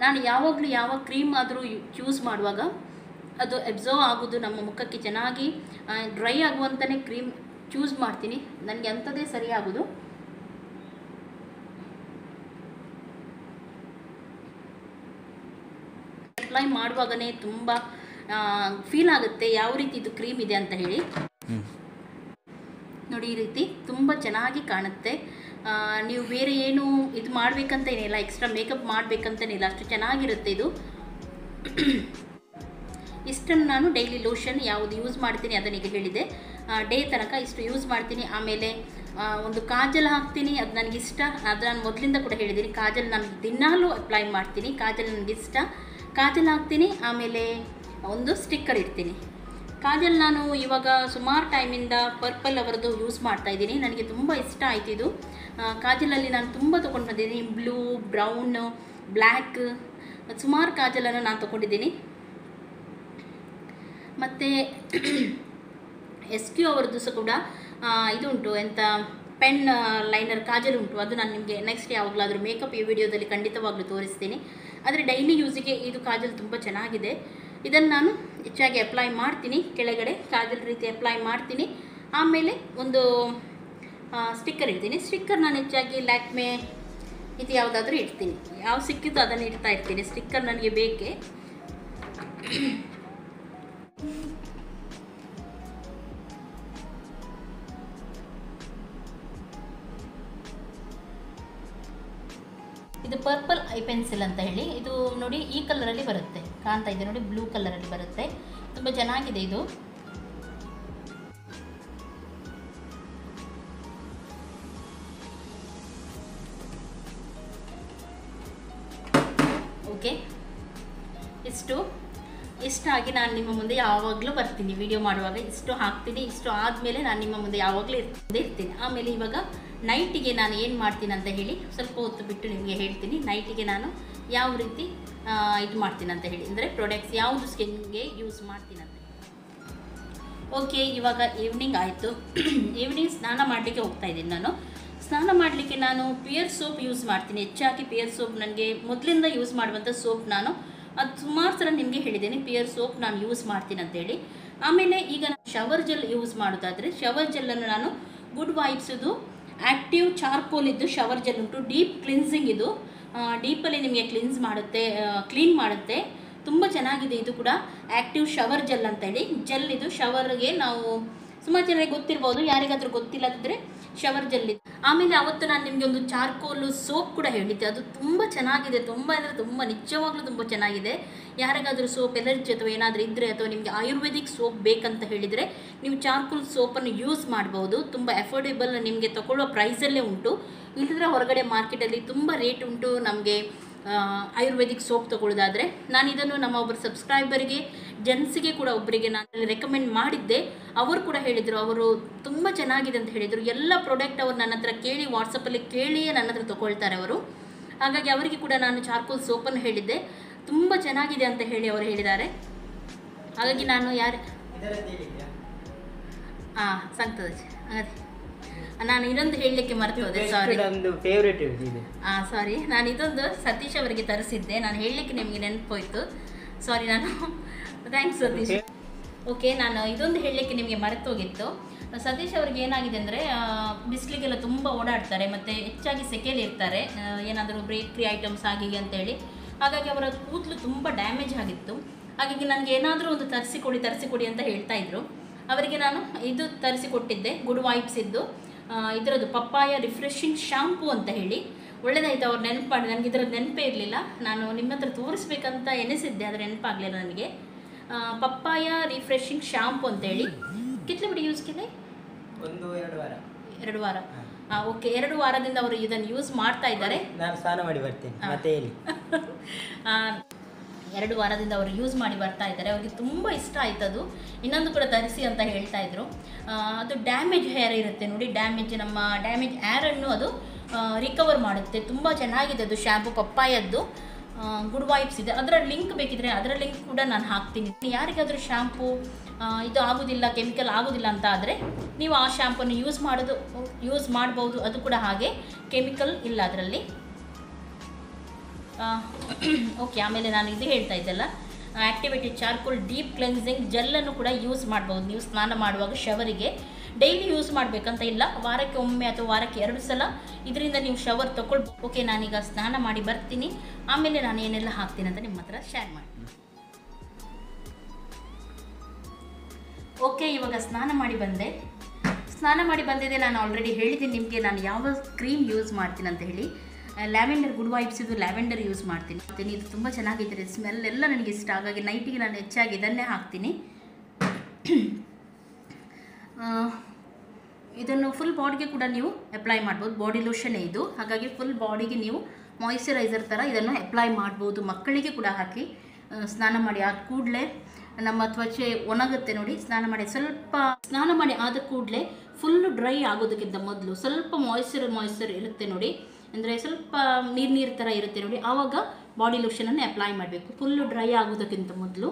ನಾನು ಯಾವಾಗಲೂ ಯಾವ ಕ್ರೀಮ್ ಆದರೂ ಯೂಸ್ ಮಾಡುವಾಗ ಅದು ಅಬ್ಸರ್ವ್ ಆಗೋದು ನಮ್ಮ ಮುಖಕ್ಕೆ ಚೆನ್ನಾಗಿ ಡ್ರೈ ಆಗುವಂತನೇ ಕ್ರೀಮ್ ಚೂಸ್ ಮಾಡ್ತೀನಿ. ನನಗೆ ಅಂಥದ್ದೇ ಸರಿಯಾಗೋದು. ಅಪ್ಲೈ ಮಾಡುವಾಗನೇ ತುಂಬ ಫೀಲ್ ಆಗುತ್ತೆ ಯಾವ ರೀತಿ ಇದು ಕ್ರೀಮ್ ಇದೆ ಅಂತ ಹೇಳಿ. ನೋಡಿ, ಈ ರೀತಿ ತುಂಬ ಚೆನ್ನಾಗಿ ಕಾಣುತ್ತೆ. ನೀವು ಬೇರೆ ಏನು ಇದು ಮಾಡಬೇಕಂತ ಏನಿಲ್ಲ, ಎಕ್ಸ್ಟ್ರಾ ಮೇಕಪ್ ಮಾಡಬೇಕಂತೇನಿಲ್ಲ, ಅಷ್ಟು ಚೆನ್ನಾಗಿರುತ್ತೆ ಇದು. ಇಷ್ಟನ್ನು ನಾನು ಡೈಲಿ ಲೋಷನ್ ಯಾವುದು ಯೂಸ್ ಮಾಡ್ತೀನಿ ಅದನ್ನೀಗ ಹೇಳಿದೆ. ಡೇ ತನಕ ಇಷ್ಟು ಯೂಸ್ ಮಾಡ್ತೀನಿ. ಆಮೇಲೆ ಒಂದು ಕಾಜಲ್ ಹಾಕ್ತೀನಿ, ಅದು ನನಗಿಷ್ಟ. ಅದು ನಾನು ಮೊದಲಿಂದ ಕೂಡ ಹೇಳಿದ್ದೀನಿ, ಕಾಜಲ್ ನಾನು ದಿನಾಲೂ ಅಪ್ಲೈ ಮಾಡ್ತೀನಿ. ಕಾಜಲ್ ನನಗಿಷ್ಟ, ಕಾಜಲ್ ಹಾಕ್ತೀನಿ. ಆಮೇಲೆ ಒಂದು ಸ್ಟಿಕ್ಕರ್ ಇಡ್ತೀನಿ. ಕಾಜಲ್ ನಾನು ಇವಾಗ ಸುಮಾರು ಟೈಮಿಂದ ಪರ್ಪಲ್ ಅವರದ್ದು ಯೂಸ್ ಮಾಡ್ತಾಯಿದ್ದೀನಿ. ನನಗೆ ತುಂಬ ಇಷ್ಟ ಆಯ್ತು ಇದು. ಕಾಜಲಲ್ಲಿ ನಾನು ತುಂಬ ತೊಗೊಂಡು ಬಂದಿದ್ದೀನಿ. ಬ್ಲೂ, ಬ್ರೌನ್, ಬ್ಲ್ಯಾಕ್ ಸುಮಾರು ಕಾಜಲನ್ನು ನಾನು ತೊಗೊಂಡಿದ್ದೀನಿ. ಮತ್ತು SQ ಅವರದ್ದು ಸಹ ಕೂಡ ಇದು ಉಂಟು, ಎಂಥ ಪೆನ್ ಲೈನರ್ ಕಾಜಲ್ ಉಂಟು. ಅದು ನಾನು ನಿಮಗೆ ನೆಕ್ಸ್ಟ್ ಯಾವಾಗಲಾದರೂ ಮೇಕಪ್ ಈ ವಿಡಿಯೋದಲ್ಲಿ ಖಂಡಿತವಾಗ್ಲೂ ತೋರಿಸ್ತೀನಿ. ಆದರೆ ಡೈಲಿ ಯೂಸಿಗೆ ಇದು ಕಾಜಲ್ ತುಂಬ ಚೆನ್ನಾಗಿದೆ. ಇದನ್ನು ನಾನು ಹೆಚ್ಚಾಗಿ ಅಪ್ಲೈ ಮಾಡ್ತೀನಿ. ಕೆಳಗಡೆ ಕಾಜಲ್ ರೀತಿ ಅಪ್ಲೈ ಮಾಡ್ತೀನಿ. ಆಮೇಲೆ ಒಂದು ಸ್ಟಿಕ್ಕರ್ ಇಡ್ತೀನಿ. ಸ್ಟಿಕ್ಕರ್ ನಾನು ಹೆಚ್ಚಾಗಿ ಲ್ಯಾಕ್ಮೆ ಇದು ಯಾವುದಾದ್ರೂ ಇಡ್ತೀನಿ. ಯಾವ ಸಿಕ್ಕಿದ್ದು ಅದನ್ನು ಇಡ್ತಾ ಇರ್ತೀನಿ. ಸ್ಟಿಕ್ಕರ್ ನನಗೆ ಬೇಕೇ. ಇದು ಪರ್ಪಲ್ ಐ ಪೆನ್ಸಿಲ್ ಅಂತ ಹೇಳಿ. ಇದು ನೋಡಿ ಈ ಕಲರಲ್ಲಿ ಬರುತ್ತೆ, ಕಾಣ್ತಾ ಇದೆ ನೋಡಿ, ಬ್ಲೂ ಕಲರಲ್ಲಿ ಬರುತ್ತೆ. ತುಂಬ ಚೆನ್ನಾಗಿದೆ ಇದು. ಓಕೆ, ಇಷ್ಟಾಗಿ ನಾನು ನಿಮ್ಮ ಮುಂದೆ ಯಾವಾಗಲೂ ಬರ್ತೀನಿ. ವಿಡಿಯೋ ಮಾಡುವಾಗ ಇಷ್ಟು ಹಾಕ್ತೀನಿ. ಇಷ್ಟು ಆದಮೇಲೆ ನಾನು ನಿಮ್ಮ ಮುಂದೆ ಯಾವಾಗಲೂ ಇರ್ತೀನಿ. ಆಮೇಲೆ ಇವಾಗ ನೈಟಿಗೆ ನಾನು ಏನು ಮಾಡ್ತೀನಿ ಅಂತ ಹೇಳಿ ಸ್ವಲ್ಪ ಹೊತ್ತು ಬಿಟ್ಟು ನಿಮಗೆ ಹೇಳ್ತೀನಿ. ನೈಟಿಗೆ ನಾನು ಯಾವ ರೀತಿ ಇದು ಮಾಡ್ತೀನಿ ಅಂತ ಹೇಳಿ, ಅಂದರೆ ಪ್ರಾಡಕ್ಟ್ಸ್ ಯಾವುದು ಸ್ಕಿನ್ಗೆ ಯೂಸ್ ಮಾಡ್ತೀನಿ ಅಂತ. ಓಕೆ, ಇವಾಗ ಈವ್ನಿಂಗ್ ಆಯಿತು. ಈವ್ನಿಂಗ್ ಸ್ನಾನ ಮಾಡಲಿಕ್ಕೆ ಹೋಗ್ತಾ ಇದ್ದೀನಿ ನಾನು. ಸ್ನಾನ ಮಾಡಲಿಕ್ಕೆ ನಾನು ಪಿಯರ್ ಸೋಪ್ ಯೂಸ್ ಮಾಡ್ತೀನಿ. ಹೆಚ್ಚಾಗಿ ಪಿಯರ್ ಸೋಪ್ ನನಗೆ ಮೊದಲಿಂದ ಯೂಸ್ ಮಾಡುವಂಥ ಸೋಪ್ ನಾನು ಅದು ಸುಮಾರು ಸಲ ನಿಮಗೆ ಹೇಳಿದ್ದೇನೆ ಪಿಯರ್ ಸೋಪ್ ನಾನು ಯೂಸ್ ಮಾಡ್ತೀನಿ ಅಂತೇಳಿ. ಆಮೇಲೆ ಈಗ ನಾನು ಶವರ್ ಜೆಲ್ ಯೂಸ್ ಮಾಡೋದಾದರೆ ಶವರ್ ಜೆಲ್ಲನ್ನು ನಾನು ಗುಡ್ ವೈಬ್ಸದು ಆ್ಯಕ್ಟಿವ್ ಚಾರ್ಕೋಲ್ ಇದ್ದು ಶವರ್ ಜೆಲ್ ಉಂಟು. ಡೀಪ್ ಕ್ಲಿನ್ಸಿಂಗ್ ಇದು, ಡೀಪಲ್ಲಿ ನಿಮಗೆ ಕ್ಲೀನ್ ಮಾಡುತ್ತೆ. ತುಂಬ ಚೆನ್ನಾಗಿದೆ ಇದು ಕೂಡ. ಆ್ಯಕ್ಟಿವ್ ಶವರ್ ಜೆಲ್ ಅಂತೇಳಿ ಜೆಲ್ ಇದು. ಶವರ್ಗೆ ನಾವು ಸುಮಾರು ಜನರಿಗೆ ಗೊತ್ತಿರ್ಬೋದು, ಯಾರಿಗಾದರೂ ಗೊತ್ತಿಲ್ಲದಿದ್ದರೆ ಶವರ್ ಜೆಲ್ ಇದು. ಆಮೇಲೆ ಅವತ್ತು ನಾನು ನಿಮಗೆ ಒಂದು ಚಾರ್ಕೋಲು ಸೋಪ್ ಕೂಡ ಹೇಳಿದ್ದೆ, ಅದು ತುಂಬ ಚೆನ್ನಾಗಿದೆ. ತುಂಬ ಅಂದರೆ ತುಂಬ ನಿಜವಾಗ್ಲೂ ತುಂಬ ಚೆನ್ನಾಗಿದೆ. ಯಾರಿಗಾದರೂ ಸೋಪ್ ಎಲರ್ಜಿ ಅಥವಾ ಏನಾದರೂ ಇದ್ದರೆ ಅಥವಾ ನಿಮಗೆ ಆಯುರ್ವೇದಿಕ್ ಸೋಪ್ ಬೇಕಂತ ಹೇಳಿದರೆ ನೀವು ಚಾರ್ಕೋಲ್ ಸೋಪನ್ನು ಯೂಸ್ ಮಾಡ್ಬೋದು. ತುಂಬ ಅಫೋರ್ಡೆಬಲ್, ನಿಮಗೆ ತಗೊಳ್ಳೋ ಪ್ರೈಸಲ್ಲೇ ಉಂಟು. ಇಲ್ಲದ್ರೆ ಹೊರಗಡೆ ಮಾರ್ಕೆಟಲ್ಲಿ ತುಂಬ ರೇಟ್ ಉಂಟು ನಮಗೆ ಆಯುರ್ವೇದಿಕ್ ಸೋಪ್ ತೊಗೊಳ್ಳೋದಾದರೆ. ನಾನು ಇದನ್ನು ನಮ್ಮ ಒಬ್ಬರು ಸಬ್ಸ್ಕ್ರೈಬರ್ಗೆ ಜೆಂಟ್ಸಿಗೆ ಕೂಡ ಒಬ್ಬರಿಗೆ ನಾನು ರೆಕಮೆಂಡ್ ಮಾಡಿದ್ದೆ. ಅವರು ಕೂಡ ಹೇಳಿದರು ಅವರು ತುಂಬ ಚೆನ್ನಾಗಿದೆ ಅಂತ ಹೇಳಿದರು. ಎಲ್ಲ ಪ್ರಾಡಕ್ಟ್ ಅವರು ನನ್ನ ಹತ್ರ ಕೇಳಿ ವಾಟ್ಸಪ್ಪಲ್ಲಿ ಕೇಳಿಯೇ ನನ್ನ ಹತ್ರ ತೊಗೊಳ್ತಾರೆ ಅವರು. ಹಾಗಾಗಿ ಅವರಿಗೆ ಕೂಡ ನಾನು ಚಾರ್ಕೋಲ್ ಸೋಪನ್ನು ಹೇಳಿದ್ದೆ, ತುಂಬ ಚೆನ್ನಾಗಿದೆ ಅಂತ ಹೇಳಿ ಅವರು ಹೇಳಿದ್ದಾರೆ. ಹಾಗಾಗಿ ನಾನು ಸಂಗ್ತದೆ ಅದೇ ನಾನು ಇದೊಂದು ಹೇಳಲಿಕ್ಕೆ ಮರೆತು ಹೋದೆ, ಸಾರಿ. ಸಾರಿ, ನಾನು ಇದೊಂದು ಸತೀಶ್ ಅವರಿಗೆ ತರಿಸಿದ್ದೆ, ನಾನು ಹೇಳಲಿಕ್ಕೆ ನಿಮಗೆ ನೆನಪೋಯ್ತು, ಸಾರಿ. ನಾನು ಥ್ಯಾಂಕ್ಸ್ ಸತೀಶ್. ಓಕೆ, ನಾನು ಇದೊಂದು ಹೇಳಲಿಕ್ಕೆ ನಿಮಗೆ ಮರೆತೋಗಿತ್ತು. ಸತೀಶ್ ಅವ್ರಿಗೆ ಏನಾಗಿದೆ ಅಂದರೆ ಬಿಸಿಲಿಗೆಲ್ಲ ತುಂಬ ಓಡಾಡ್ತಾರೆ ಮತ್ತು ಹೆಚ್ಚಾಗಿ ಸೆಕೆಯಲ್ಲಿ ಇರ್ತಾರೆ, ಏನಾದರೂ ಬೇಕ್ರಿ ಐಟಮ್ಸ್ ಆಗಿದೆ ಅಂತೇಳಿ. ಹಾಗಾಗಿ ಅವರ ಕೂದಲು ತುಂಬ ಡ್ಯಾಮೇಜ್ ಆಗಿತ್ತು. ಹಾಗಾಗಿ ನನಗೆ ಏನಾದರೂ ಒಂದು ತರಿಸಿಕೊಡಿ ಅಂತ ಹೇಳ್ತಾ ಇದ್ರು. ಅವರಿಗೆ ನಾನು ಇದು ತರಿಸಿಕೊಟ್ಟಿದ್ದೆ, ಗುಡ್ ವೈಬ್ಸ್ ಇದ್ದು ಇದರದ್ದು ಪಪ್ಪಾಯ ರಿಫ್ರೆಶಿಂಗ್ ಶಾಂಪೂ ಅಂತ ಹೇಳಿ. ಒಳ್ಳೆದಾಯಿತು, ಅವ್ರು ನೆನಪಾಡಿ. ನನಗೆ ಇದರದ್ದು ನೆನಪೇ ಇರಲಿಲ್ಲ, ನಾನು ನಿಮ್ಮ ಹತ್ರ ತೋರಿಸ್ಬೇಕಂತ ಎನಿಸಿದ್ದೆ, ಆದರೆ ನೆನಪಾಗಲಿಲ್ಲ ನನಗೆ. ಪಪ್ಪಾಯ ರಿಫ್ರೆಶಿಂಗ್ ಶಾಂಪೂ ಅಂತೇಳಿ ಕಿತ್ಲೆ ಬಿಡಿ ಯೂಸ್ ಕಿದೆ 2 ವಾರ. ಓಕೆ, 2 ವಾರದಿಂದ ಅವರು ಇದನ್ನು ಯೂಸ್ ಮಾಡ್ತಾ ಇದ್ದಾರೆ. ನಾನು ಸ್ನಾನ ಮಾಡಿ ಬರ್ತೇನೆ ಮತ್ತೆ ಹೇಳಿ. 2 ವಾರದಿಂದ ಅವರು ಯೂಸ್ ಮಾಡಿ ಬರ್ತಾ ಇದ್ದಾರೆ. ಅವರಿಗೆ ತುಂಬ ಇಷ್ಟ ಆಯ್ತದು. ಇನ್ನೊಂದು ಕೂಡ ತರಿಸಿ ಅಂತ ಹೇಳ್ತಾ ಇದ್ರು. ಅದು ಡ್ಯಾಮೇಜ್ ಹೇರ್ ಇರುತ್ತೆ ನೋಡಿ, ನಮ್ಮ ಡ್ಯಾಮೇಜ್ ಹೇರನ್ನು ಅದು ರಿಕವರ್ ಮಾಡುತ್ತೆ. ತುಂಬ ಚೆನ್ನಾಗಿದೆ ಅದು ಶ್ಯಾಂಪು, ಪಪ್ಪಾಯದ್ದು ಗುಡ್ ವೈಬ್ಸ್ ಇದೆ. ಅದರ ಲಿಂಕ್ ಬೇಕಿದ್ರೆ ಅದರ ಲಿಂಕ್ ಕೂಡ ನಾನು ಹಾಕ್ತೀನಿ. ಯಾರಿಗಾದರೂ ಶ್ಯಾಂಪು ಇದು ಆಗೋದಿಲ್ಲ, ಕೆಮಿಕಲ್ ಆಗೋದಿಲ್ಲ ಅಂತ ಆದರೆ ನೀವು ಆ ಶ್ಯಾಂಪನ್ನು ಯೂಸ್ ಮಾಡ್ಬೋದು. ಅದು ಕೂಡ ಹಾಗೆ ಕೆಮಿಕಲ್ ಇಲ್ಲ ಅದರಲ್ಲಿ. ಓಕೆ, ಆಮೇಲೆ ನಾನು ಇದು ಹೇಳ್ತಾ ಇದ್ದಲ್ಲ, ಆ್ಯಕ್ಟಿವೇಟೆಡ್ ಚಾರ್ಕೋಲ್ ಡೀಪ್ ಕ್ಲೆನ್ಸಿಂಗ್ ಜೆಲ್ಲನ್ನು ಕೂಡ ಯೂಸ್ ಮಾಡ್ಬೋದು ನೀವು ಸ್ನಾನ ಮಾಡುವಾಗ. ಶವರಿಗೆ ಡೈಲಿ ಯೂಸ್ ಮಾಡಬೇಕಂತ ಇಲ್ಲ, ವಾರಕ್ಕೆ ಒಮ್ಮೆ ಅಥವಾ ವಾರಕ್ಕೆ 2 ಸಲ ಇದರಿಂದ ನೀವು ಶವರ್ ತೊಗೊಳ್ಬೋದು. ಓಕೆ, ನಾನೀಗ ಸ್ನಾನ ಮಾಡಿ ಬರ್ತೀನಿ, ಆಮೇಲೆ ನಾನು ಏನೆಲ್ಲ ಹಾಕ್ತೀನಿ ಅಂತ ನಿಮ್ಮ ಹತ್ರ ಶೇರ್ ಮಾಡ್ತೀನಿ. ಓಕೆ, ಇವಾಗ ಸ್ನಾನ ಮಾಡಿ ಬಂದಿದೆ. ನಾನು ಆಲ್ರೆಡಿ ಹೇಳಿದ್ದೀನಿ ನಿಮಗೆ ನಾನು ಯಾವ ಕ್ರೀಮ್ ಯೂಸ್ ಮಾಡ್ತೀನಿ ಅಂತ ಹೇಳಿ. ಲ್ಯಾವೆಂಡರ್ ಗುಡ್ ವೈಬ್ಸ್ ಇದು ಲ್ಯಾವೆಂಡರ್ ಯೂಸ್ ಮಾಡ್ತೀನಿ. ಇದು ತುಂಬ ಚೆನ್ನಾಗಿದೆ, ಸ್ಮೆಲ್ ಎಲ್ಲ ನನಗೆ ಇಷ್ಟ. ಹಾಗಾಗಿ ನೈಟಿಗೆ ನಾನು ಹೆಚ್ಚಾಗಿ ಇದನ್ನೇ ಹಾಕ್ತೀನಿ. ಇದನ್ನು ಫುಲ್ ಬಾಡಿಗೆ ಕೂಡ ನೀವು ಅಪ್ಲೈ ಮಾಡ್ಬೋದು. ಬಾಡಿ ಲೋಷನ್ ಇದು, ಹಾಗಾಗಿ ಫುಲ್ ಬಾಡಿಗೆ ನೀವು ಮಾಯಿಶ್ಚರೈಸರ್ ಥರ ಇದನ್ನು ಅಪ್ಲೈ ಮಾಡ್ಬೋದು. ಮಕ್ಕಳಿಗೆ ಕೂಡ ಹಾಕಿ ಸ್ನಾನ ಮಾಡಿ ಆದ ಕೂಡಲೇ ನಮ್ಮ ತ್ವಚೆ ಒಣಗುತ್ತೆ ನೋಡಿ. ಸ್ನಾನ ಮಾಡಿ ಆದ ಕೂಡಲೇ ಫುಲ್ಲು ಡ್ರೈ ಆಗೋದಕ್ಕಿಂತ ಮೊದಲು ಸ್ವಲ್ಪ ಮಾಯಿಶ್ಚರ್ ಇರುತ್ತೆ ನೋಡಿ, ಅಂದರೆ ಸ್ವಲ್ಪ ನೀರು ಥರ ಇರುತ್ತೆ ನೋಡಿ, ಆವಾಗ ಬಾಡಿ ಲೋಷನನ್ನು ಅಪ್ಲೈ ಮಾಡಬೇಕು. ಫುಲ್ಲು ಡ್ರೈ ಆಗೋದಕ್ಕಿಂತ ಮೊದಲು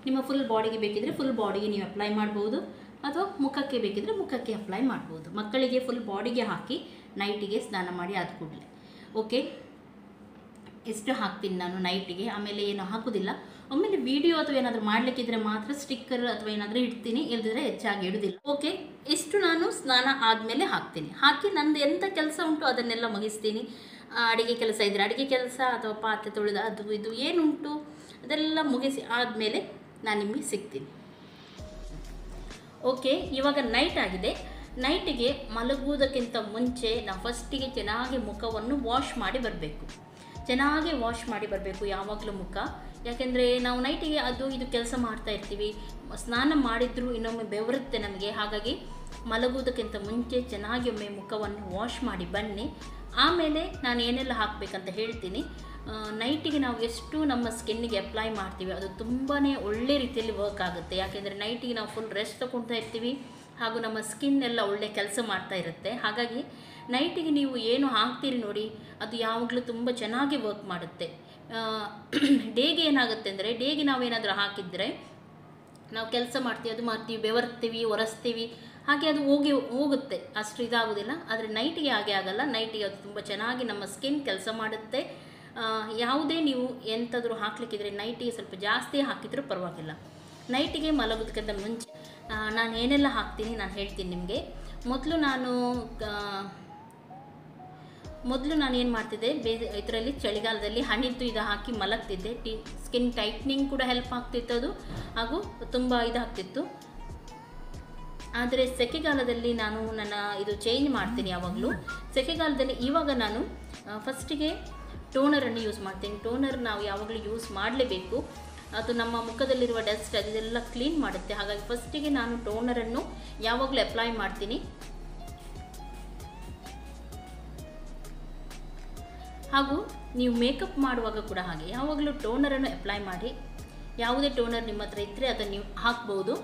ನಿಮ್ಮ ಫುಲ್ ಬಾಡಿಗೆ ಬೇಕಿದ್ರೆ ಫುಲ್ ಬಾಡಿಗೆ ನೀವು ಅಪ್ಲೈ ಮಾಡ್ಬೋದು, ಅಥವಾ ಮುಖಕ್ಕೆ ಬೇಕಿದ್ರೆ ಮುಖಕ್ಕೆ ಅಪ್ಲೈ ಮಾಡ್ಬೋದು. ಮಕ್ಕಳಿಗೆ ಫುಲ್ ಬಾಡಿಗೆ ಹಾಕಿ ನೈಟಿಗೆ ಸ್ನಾನ ಮಾಡಿ ಆದ ಕೂಡಲೇ. ಓಕೆ, ಎಷ್ಟು ಹಾಕ್ತೀನಿ ನಾನು ನೈಟಿಗೆ, ಆಮೇಲೆ ಏನು ಹಾಕೋದಿಲ್ಲ. ಒಮ್ಮೆಲೆ ವಿಡಿಯೋ ಅಥವಾ ಏನಾದರೂ ಮಾಡಲಿಕ್ಕಿದ್ರೆ ಮಾತ್ರ ಸ್ಟಿಕ್ಕರ್ ಅಥವಾ ಏನಾದರೂ ಇಡ್ತೀನಿ, ಇಲ್ಲದಿದ್ರೆ ಹೆಚ್ಚಾಗಿ ಇಡೋದಿಲ್ಲ. ಓಕೆ, ಇಷ್ಟು ನಾನು ಸ್ನಾನ ಆದಮೇಲೆ ಹಾಕಿ ನಂದು ಎಂಥ ಕೆಲಸ ಉಂಟು ಅದನ್ನೆಲ್ಲ ಮುಗಿಸ್ತೀನಿ. ಅಡುಗೆ ಕೆಲಸ ಇದ್ದರೆ ಅಡುಗೆ ಕೆಲಸ, ಅಥವಾ ಪಾತ್ರೆ ತೊಳೆದ ಅದು ಇದು ಏನುಂಟು ಅದೆಲ್ಲ ಮುಗಿಸಿ ಆದಮೇಲೆ ನಾನು ನಿಮಗೆ ಸಿಗ್ತೀನಿ. ಓಕೆ, ಇವಾಗ ನೈಟ್ ಆಗಿದೆ. ನೈಟಿಗೆ ಮಲಗುವುದಕ್ಕಿಂತ ಮುಂಚೆ ನಾವು ಫಸ್ಟಿಗೆ ಚೆನ್ನಾಗಿ ಮುಖವನ್ನು ವಾಶ್ ಮಾಡಿ ಬರಬೇಕು. ಯಾವಾಗಲೂ ಮುಖ. ಯಾಕೆಂದರೆ ನಾವು ನೈಟಿಗೆ ಅದು ಇದು ಕೆಲಸ ಮಾಡ್ತಾ ಇರ್ತೀವಿ, ಸ್ನಾನ ಮಾಡಿದರೂ ಇನ್ನೊಮ್ಮೆ ಬೆವರುತ್ತೆ ನಮಗೆ. ಹಾಗಾಗಿ ಮಲಗುವುದಕ್ಕಿಂತ ಮುಂಚೆ ಚೆನ್ನಾಗಿ ಒಮ್ಮೆ ಮುಖವನ್ನು ವಾಶ್ ಮಾಡಿ ಬನ್ನಿ. ಆಮೇಲೆ ನಾನು ಏನೆಲ್ಲ ಹಾಕಬೇಕಂತ ಹೇಳ್ತೀನಿ. ನೈಟಿಗೆ ನಾವು ಎಷ್ಟು ನಮ್ಮ ಸ್ಕಿನ್ನಿಗೆ ಅಪ್ಲೈ ಮಾಡ್ತೀವಿ ಅದು ತುಂಬಾ ಒಳ್ಳೆ ರೀತಿಯಲ್ಲಿ ವರ್ಕ್ ಆಗುತ್ತೆ. ಯಾಕೆಂದರೆ ನೈಟಿಗೆ ನಾವು ಫುಲ್ ರೆಸ್ಟ್ ತೊಗೊಳ್ತಾ ಇರ್ತೀವಿ, ಹಾಗೂ ನಮ್ಮ ಸ್ಕಿನ್ ಎಲ್ಲ ಒಳ್ಳೆ ಕೆಲಸ ಮಾಡ್ತಾ ಇರುತ್ತೆ. ಹಾಗಾಗಿ ನೈಟಿಗೆ ನೀವು ಏನು ಹಾಕ್ತೀರಿ ನೋಡಿ ಅದು ಯಾವಾಗಲೂ ತುಂಬ ಚೆನ್ನಾಗಿ ವರ್ಕ್ ಮಾಡುತ್ತೆ. ಡೇಗೆ ಏನಾಗುತ್ತೆ ಅಂದರೆ, ಡೇಗೆ ನಾವೇನಾದರೂ ಹಾಕಿದರೆ ನಾವು ಕೆಲಸ ಮಾಡ್ತೀವಿ, ಬೆವರ್ತೀವಿ, ಒರೆಸ್ತೀವಿ, ಹಾಗೆ ಅದು ಹೋಗುತ್ತೆ, ಅಷ್ಟು ಇದಾಗೋದಿಲ್ಲ. ಆದರೆ ನೈಟಿಗೆ ಹಾಗೆ ಆಗಲ್ಲ. ನೈಟಿಗೆ ಅದು ತುಂಬ ಚೆನ್ನಾಗಿ ನಮ್ಮ ಸ್ಕಿನ್ ಕೆಲಸ ಮಾಡುತ್ತೆ. ಯಾವುದೇ ನೀವು ಎಂತಾದರೂ ಹಾಕ್ಲಿಕ್ಕಿದ್ರೆ ನೈಟಿಗೆ ಸ್ವಲ್ಪ ಜಾಸ್ತಿ ಹಾಕಿದರೂ ಪರವಾಗಿಲ್ಲ. ನೈಟಿಗೆ ಮಲಗೋದಕ್ಕಿಂತ ಮುಂಚೆ ನಾನು ಏನೆಲ್ಲ ಹಾಕ್ತೀನಿ ನಾನು ಹೇಳ್ತೀನಿ ನಿಮಗೆ. ಮೊದಲು ನಾನು ಏನು ಮಾಡ್ತಿದ್ದೆ, ಇದರಲ್ಲಿ ಚಳಿಗಾಲದಲ್ಲಿ ಹನಿದ್ದು ಇದು ಹಾಕಿ ಮಲಗ್ತಿದ್ದೆ. ಸ್ಕಿನ್ ಟೈಟ್ನಿಂಗ್ ಕೂಡ ಹೆಲ್ಪ್ ಆಗ್ತಿತ್ತು ಅದು, ಹಾಗೂ ತುಂಬ ಇದಾಗ್ತಿತ್ತು. ಆದರೆ ಸೆಕೆಗಾಲದಲ್ಲಿ ನಾನು ಇದು ಚೇಂಜ್ ಮಾಡ್ತೀನಿ ಯಾವಾಗಲೂ. ಸೆಕೆಗಾಲದಲ್ಲಿ ಇವಾಗ ನಾನು ಫಸ್ಟಿಗೆ ಟೋನರನ್ನು ಯೂಸ್ ಮಾಡ್ತೀನಿ. ಟೋನರ್ ನಾವು ಯಾವಾಗಲೂ ಯೂಸ್ ಮಾಡಲೇಬೇಕು, ಅದು ನಮ್ಮ ಮುಖದಲ್ಲಿರುವ ಡಸ್ಟ್ ಅದೆಲ್ಲ ಕ್ಲೀನ್ ಮಾಡುತ್ತೆ. ಹಾಗಾಗಿ ಫಸ್ಟಿಗೆ ನಾನು ಟೋನರನ್ನು ಯಾವಾಗಲೂ ಅಪ್ಲೈ ಮಾಡ್ತೀನಿ. ಹಾಗೂ ನೀವು ಮೇಕಪ್ ಮಾಡುವಾಗ ಕೂಡ ಹಾಗೆ ಯಾವಾಗಲೂ ಟೋನರನ್ನು ಅಪ್ಲೈ ಮಾಡಿ. ಯಾವುದೇ ಟೋನರ್ ನಿಮ್ಮ ಹತ್ರ ಇದ್ದರೆ ಅದನ್ನು ನೀವು ಹಾಕ್ಬೋದು.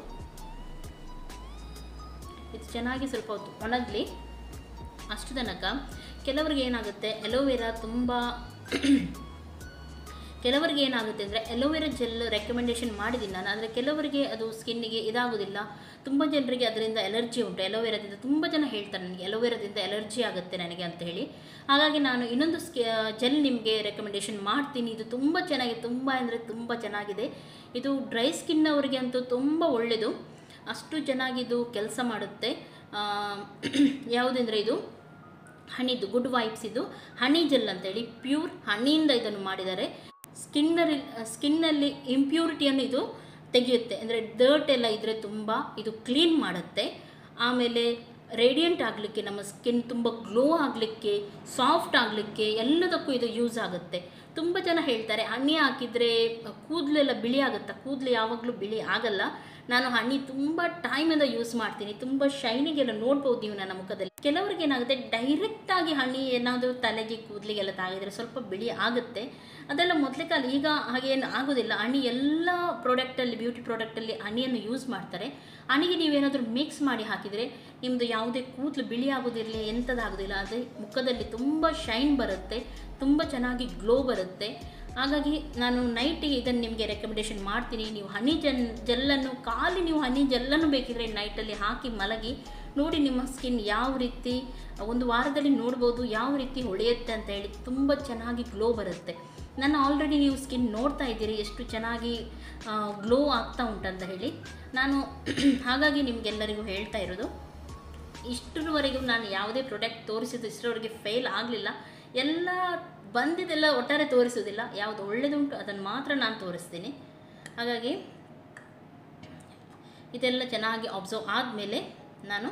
ಇದು ಚೆನ್ನಾಗಿ ಸ್ವಲ್ಪ ಹೊತ್ತು ಒಣಗಲಿ. ಅಷ್ಟು ತನಕ ಕೆಲವರಿಗೆ ಏನಾಗುತ್ತೆ, ಕೆಲವರಿಗೆ ಏನಾಗುತ್ತೆ ಅಂದರೆ ಎಲೋವೆರಾ ಜೆಲ್ ರೆಕಮೆಂಡೇಷನ್ ಮಾಡಿದ್ದೀನಿ ನಾನು. ಆದರೆ ಕೆಲವರಿಗೆ ಅದು ಸ್ಕಿನ್ನಿಗೆ ಇದಾಗೋದಿಲ್ಲ. ತುಂಬ ಜನರಿಗೆ ಅದರಿಂದ ಎಲರ್ಜಿ ಉಂಟು. ಎಲೋವೆರಾದಿಂದ ತುಂಬ ಜನ ಹೇಳ್ತಾರೆ ನನಗೆ ಎಲೋವೆರಾದಿಂದ ಎಲರ್ಜಿ ಆಗುತ್ತೆ ನನಗೆ ಅಂತ ಹೇಳಿ. ಹಾಗಾಗಿ ನಾನು ಇನ್ನೊಂದು ಜೆಲ್ ನಿಮಗೆ ರೆಕಮೆಂಡೇಷನ್ ಮಾಡ್ತೀನಿ. ಇದು ತುಂಬ ಚೆನ್ನಾಗಿದೆ, ತುಂಬ ಅಂದರೆ ತುಂಬ ಚೆನ್ನಾಗಿದೆ. ಇದು ಡ್ರೈ ಸ್ಕಿನ್ ಅವರಿಗೆ ಅಂತೂ ತುಂಬ ಒಳ್ಳೆಯದು, ಅಷ್ಟು ಚೆನ್ನಾಗಿದು ಕೆಲಸ ಮಾಡುತ್ತೆ. ಯಾವುದೆಂದರೆ ಇದು ಹನಿದು ಗುಡ್ ವೈಬ್ಸ್, ಇದು ಹನಿ ಜೆಲ್ ಅಂತೇಳಿ ಪ್ಯೂರ್ ಹನಿಯಿಂದ ಇದನ್ನು ಮಾಡಿದ್ದಾರೆ. ಸ್ಕಿನ್ನಲ್ಲಿ ಇಂಪ್ಯೂರಿಟಿಯನ್ನು ಇದು ತೆಗೆಯುತ್ತೆ. ಅಂದರೆ ಡರ್ಟ್ ಎಲ್ಲ ಇದ್ದರೆ ತುಂಬ ಇದು ಕ್ಲೀನ್ ಮಾಡುತ್ತೆ. ಆಮೇಲೆ ರೇಡಿಯಂಟ್ ಆಗಲಿಕ್ಕೆ, ನಮ್ಮ ಸ್ಕಿನ್ ತುಂಬ ಗ್ಲೋ ಆಗಲಿಕ್ಕೆ, ಸಾಫ್ಟ್ ಆಗಲಿಕ್ಕೆ ಎಲ್ಲದಕ್ಕೂ ಇದು ಯೂಸ್ ಆಗುತ್ತೆ. ತುಂಬ ಜನ ಹೇಳ್ತಾರೆ ಹನಿ ಹಾಕಿದರೆ ಕೂದಲೆಲ್ಲ ಬಿಳಿ ಆಗುತ್ತಾ. ಕೂದಲು ಯಾವಾಗಲೂ ಬಿಳಿ ಆಗಲ್ಲ. ನಾನು ಹನಿ ತುಂಬ ಟೈಮಿಂದ ಯೂಸ್ ಮಾಡ್ತೀನಿ. ತುಂಬ ಶೈನಿಗೆಲ್ಲ ನೋಡ್ಬೋದು ನೀವು ನನ್ನ ಮುಖದಲ್ಲಿ. ಕೆಲವರಿಗೆ ಏನಾಗುತ್ತೆ, ಡೈರೆಕ್ಟಾಗಿ ಹನಿ ಏನಾದರೂ ತಲೆಗೆ ಕೂದಲಿಗೆಲ್ಲ ತಾಗಿದರೆ ಸ್ವಲ್ಪ ಬಿಳಿ ಆಗುತ್ತೆ. ಅದೆಲ್ಲ ಮೊದಲೇ ಕಾಲ, ಈಗ ಹಾಗೇನು ಆಗೋದಿಲ್ಲ. ಹನಿ ಎಲ್ಲ ಪ್ರಾಡಕ್ಟಲ್ಲಿ, ಬ್ಯೂಟಿ ಪ್ರಾಡಕ್ಟಲ್ಲಿ ಹನಿಯನ್ನು ಯೂಸ್ ಮಾಡ್ತಾರೆ. ಹನಿಗೆ ನೀವೇನಾದರೂ ಮಿಕ್ಸ್ ಮಾಡಿ ಹಾಕಿದರೆ ನಿಮ್ಮದು ಯಾವುದೇ ಕೂದಲು ಬಿಳಿ ಆಗೋದಿರಲಿ, ಎಂಥದ್ದಾಗೋದಿಲ್ಲ. ಅದೇ ಮುಖದಲ್ಲಿ ತುಂಬ ಶೈನ್ ಬರುತ್ತೆ, ತುಂಬ ಚೆನ್ನಾಗಿ ಗ್ಲೋ ಬರುತ್ತೆ. ಹಾಗಾಗಿ ನಾನು ನೈಟಿಗೆ ಇದನ್ನು ನಿಮಗೆ ರೆಕಮೆಂಡೇಷನ್ ಮಾಡ್ತೀನಿ. ನೀವು ಹನಿ ಜೆಲ್ಲನ್ನು ನೀವು ಹನಿ ಜೆಲ್ಲನ್ನು ಬೇಕಿದ್ರೆ ನೈಟಲ್ಲಿ ಹಾಕಿ ಮಲಗಿ ನೋಡಿ, ನಿಮ್ಮ ಸ್ಕಿನ್ ಯಾವ ರೀತಿ ಒಂದು ವಾರದಲ್ಲಿ ನೋಡ್ಬೋದು ಯಾವ ರೀತಿ ಹೊಳೆಯುತ್ತೆ ಅಂತ ಹೇಳಿ. ತುಂಬ ಚೆನ್ನಾಗಿ ಗ್ಲೋ ಬರುತ್ತೆ. ನಾನು ಆಲ್ರೆಡಿ ನೀವು ಸ್ಕಿನ್ ನೋಡ್ತಾ ಇದ್ದೀರಿ ಎಷ್ಟು ಚೆನ್ನಾಗಿ ಗ್ಲೋ ಆಗ್ತಾ ಉಂಟಂತ ಹೇಳಿ. ನಾನು ಹಾಗಾಗಿ ನಿಮಗೆಲ್ಲರಿಗೂ ಹೇಳ್ತಾ ಇರೋದು, ಇಷ್ಟರವರೆಗೂ ನಾನು ಯಾವುದೇ ಪ್ರಾಡಕ್ಟ್ ತೋರಿಸಿದ್ದು ಇಷ್ಟರವರೆಗೆ ಫೇಲ್ ಆಗಲಿಲ್ಲ. ಎಲ್ಲ ಬಂದಿದ್ದೆಲ್ಲ ಒಟ್ಟಾರೆ ತೋರಿಸೋದಿಲ್ಲ, ಯಾವುದು ಒಳ್ಳೆಯದುಂಟು ಅದನ್ನು ಮಾತ್ರ ನಾನು ತೋರಿಸ್ತೀನಿ. ಹಾಗಾಗಿ ಇದೆಲ್ಲ ಚೆನ್ನಾಗಿ ಅಬ್ಸರ್ವ್ ಆದಮೇಲೆ ನಾನು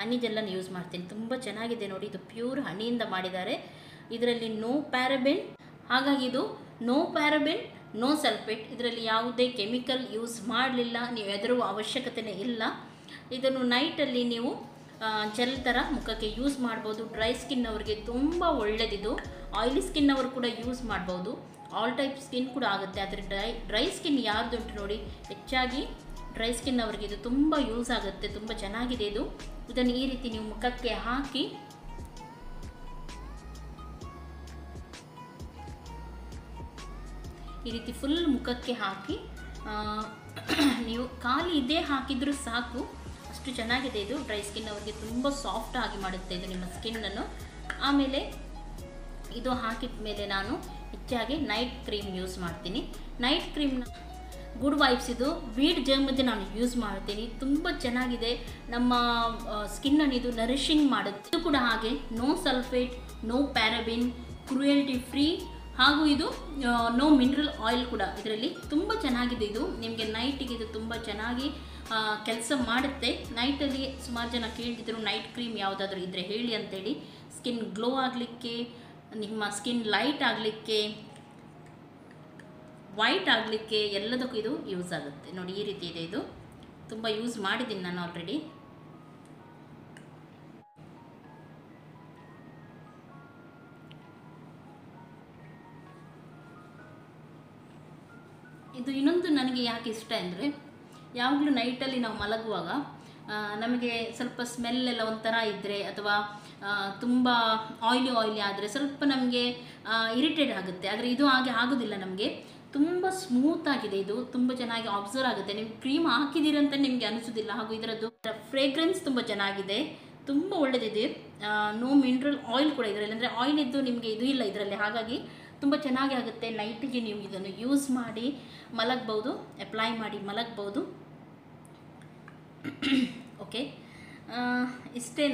ಹನಿ ಜೆಲ್ಲನ್ನು ಯೂಸ್ ಮಾಡ್ತೀನಿ. ತುಂಬ ಚೆನ್ನಾಗಿದೆ ನೋಡಿ, ಇದು ಪ್ಯೂರ್ ಹನಿಯಿಂದ ಮಾಡಿದ್ದಾರೆ. ಇದರಲ್ಲಿ ನೋ ಪ್ಯಾರಬೆನ್, ಹಾಗಾಗಿ ಇದು ನೋ ಪ್ಯಾರಬೆನ್ ನೋ ಸಲ್ಫೇಟ್. ಇದರಲ್ಲಿ ಯಾವುದೇ ಕೆಮಿಕಲ್ ಯೂಸ್ ಮಾಡಲಿಲ್ಲ, ನೀವು ಹೆದರುವ ಅವಶ್ಯಕತೆಯೇ ಇಲ್ಲ. ಇದನ್ನು ನೈಟಲ್ಲಿ ನೀವು ಜೆಲ್ ಥರ ಮುಖಕ್ಕೆ ಯೂಸ್ ಮಾಡ್ಬೋದು. ಡ್ರೈ ಸ್ಕಿನ್ ಅವರಿಗೆ ತುಂಬ ಒಳ್ಳೆಯದಿದು. ಆಯಿಲಿ ಸ್ಕಿನ್ ಅವರು ಕೂಡ ಯೂಸ್ ಮಾಡ್ಬೋದು. ಆಲ್ ಟೈಪ್ ಸ್ಕಿನ್ ಕೂಡ ಆಗುತ್ತೆ. ಆದರೆ ಡ್ರೈ ಸ್ಕಿನ್ ಯಾರ್ದುಂಟು ನೋಡಿ, ಹೆಚ್ಚಾಗಿ ಡ್ರೈ ಸ್ಕಿನ್ ಅವರಿಗೆ ಇದು ತುಂಬ ಯೂಸ್ ಆಗುತ್ತೆ. ತುಂಬ ಚೆನ್ನಾಗಿದೆ ಇದು. ಇದನ್ನು ಈ ರೀತಿ ನೀವು ಮುಖಕ್ಕೆ ಹಾಕಿ ಈ ರೀತಿ ಫುಲ್ ಮುಖಕ್ಕೆ ಹಾಕಿ ನೀವು ಖಾಲಿ ಇದೇ ಹಾಕಿದರೂ ಸಾಕು, ಅಷ್ಟು ಚೆನ್ನಾಗಿದೆ ಇದು. ಡ್ರೈ ಸ್ಕಿನ್ ಅವರಿಗೆ ತುಂಬ ಸಾಫ್ಟ್ ಆಗಿ ಮಾಡುತ್ತೆ ಇದು ನಿಮ್ಮ ಸ್ಕಿನ್ನನ್ನು. ಆಮೇಲೆ ಇದು ಹಾಕಿದ ಮೇಲೆ ನಾನು ಹೆಚ್ಚಾಗಿ ನೈಟ್ ಕ್ರೀಮ್ ಯೂಸ್ ಮಾಡ್ತೀನಿ. ನೈಟ್ ಕ್ರೀಮ್ನ ಗುಡ್ ವೈಬ್ಸ್ ಇದು ವೀಟ್ ಜರ್ಮದ್ದು ನಾನು ಯೂಸ್ ಮಾಡ್ತೀನಿ. ತುಂಬ ಚೆನ್ನಾಗಿದೆ, ನಮ್ಮ ಸ್ಕಿನ್ನನ್ನು ಇದು ನರಿಷಿಂಗ್ ಮಾಡುತ್ತೆ. ಇದು ಕೂಡ ಹಾಗೆ no sulphate, no paraben, cruelty free, ಹಾಗೂ ಇದು ನೋ ಮಿನರಲ್ ಆಯಿಲ್ ಕೂಡ ಇದರಲ್ಲಿ. ತುಂಬ ಚೆನ್ನಾಗಿದೆ ಇದು. ನಿಮಗೆ ನೈಟಿಗೆ ಇದು ತುಂಬ ಚೆನ್ನಾಗಿ ಕೆಲಸ ಮಾಡುತ್ತೆ. ನೈಟಲ್ಲಿ ಸುಮಾರು ಜನ ಕೇಳಿದ್ರು ನೈಟ್ ಕ್ರೀಮ್ ಯಾವುದಾದ್ರೂ ಇದ್ದರೆ ಹೇಳಿ ಅಂತೇಳಿ. ಸ್ಕಿನ್ ಗ್ಲೋ ಆಗಲಿಕ್ಕೆ, ನಿಮ್ಮ ಸ್ಕಿನ್ ಲೈಟ್ ಆಗಲಿಕ್ಕೆ, ವೈಟ್ ಆಗಲಿಕ್ಕೆ ಎಲ್ಲದಕ್ಕೂ ಇದು ಯೂಸ್ ಆಗುತ್ತೆ. ನೋಡಿ ಈ ರೀತಿ ಇದೆ ಇದು. ತುಂಬ ಯೂಸ್ ಮಾಡಿದ್ದೀನಿ ನಾನು ಆಲ್ರೆಡಿ. ಇದು ಇನ್ನೊಂದು ನನಗೆ ಯಾಕೆ ಇಷ್ಟ ಅಂದರೆ, ಯಾವಾಗಲೂ ನೈಟಲ್ಲಿ ನಾವು ಮಲಗುವಾಗ ನಮಗೆ ಸ್ವಲ್ಪ ಸ್ಮೆಲ್ ಎಲ್ಲ ಒಂಥರ ಇದ್ದರೆ, ಅಥವಾ ತುಂಬ ಆಯಿಲಿ ಆದರೆ ಸ್ವಲ್ಪ ನಮಗೆ ಇರಿಟೇಟ್ ಆಗುತ್ತೆ. ಆದರೆ ಇದು ಹಾಗೆ ಆಗೋದಿಲ್ಲ ನಮಗೆ. ತುಂಬ ಸ್ಮೂತಾಗಿದೆ ಇದು, ತುಂಬ ಚೆನ್ನಾಗಿ ಅಬ್ಸರ್ವ್ ಆಗುತ್ತೆ. ನೀವು ಕ್ರೀಮ್ ಹಾಕಿದ್ದೀರಂತ ನಿಮಗೆ ಅನಿಸೋದಿಲ್ಲ. ಹಾಗೂ ಇದರದ್ದು ಫ್ರೇಗ್ರೆನ್ಸ್ ತುಂಬ ಚೆನ್ನಾಗಿದೆ, ತುಂಬ ಒಳ್ಳೆಯದಿದೆ. ನೋ ಮಿನರಲ್ ಆಯಿಲ್ ಕೂಡ ಇದರಲ್ಲಿ, ಅಂದರೆ ಆಯಿಲ್ ಇದ್ದು ನಿಮಗೆ ಇದು ಇಲ್ಲ ಇದರಲ್ಲಿ. ಹಾಗಾಗಿ ತುಂಬ ಚೆನ್ನಾಗಿ ಆಗುತ್ತೆ. ನೈಟಿಗೆ ನೀವು ಇದನ್ನು ಯೂಸ್ ಮಾಡಿ ಮಲಗ್ಬೋದು, ಅಪ್ಲೈ ಮಾಡಿ ಮಲಗ್ಬೋದು. ಓಕೆ, ಇಷ್ಟೇ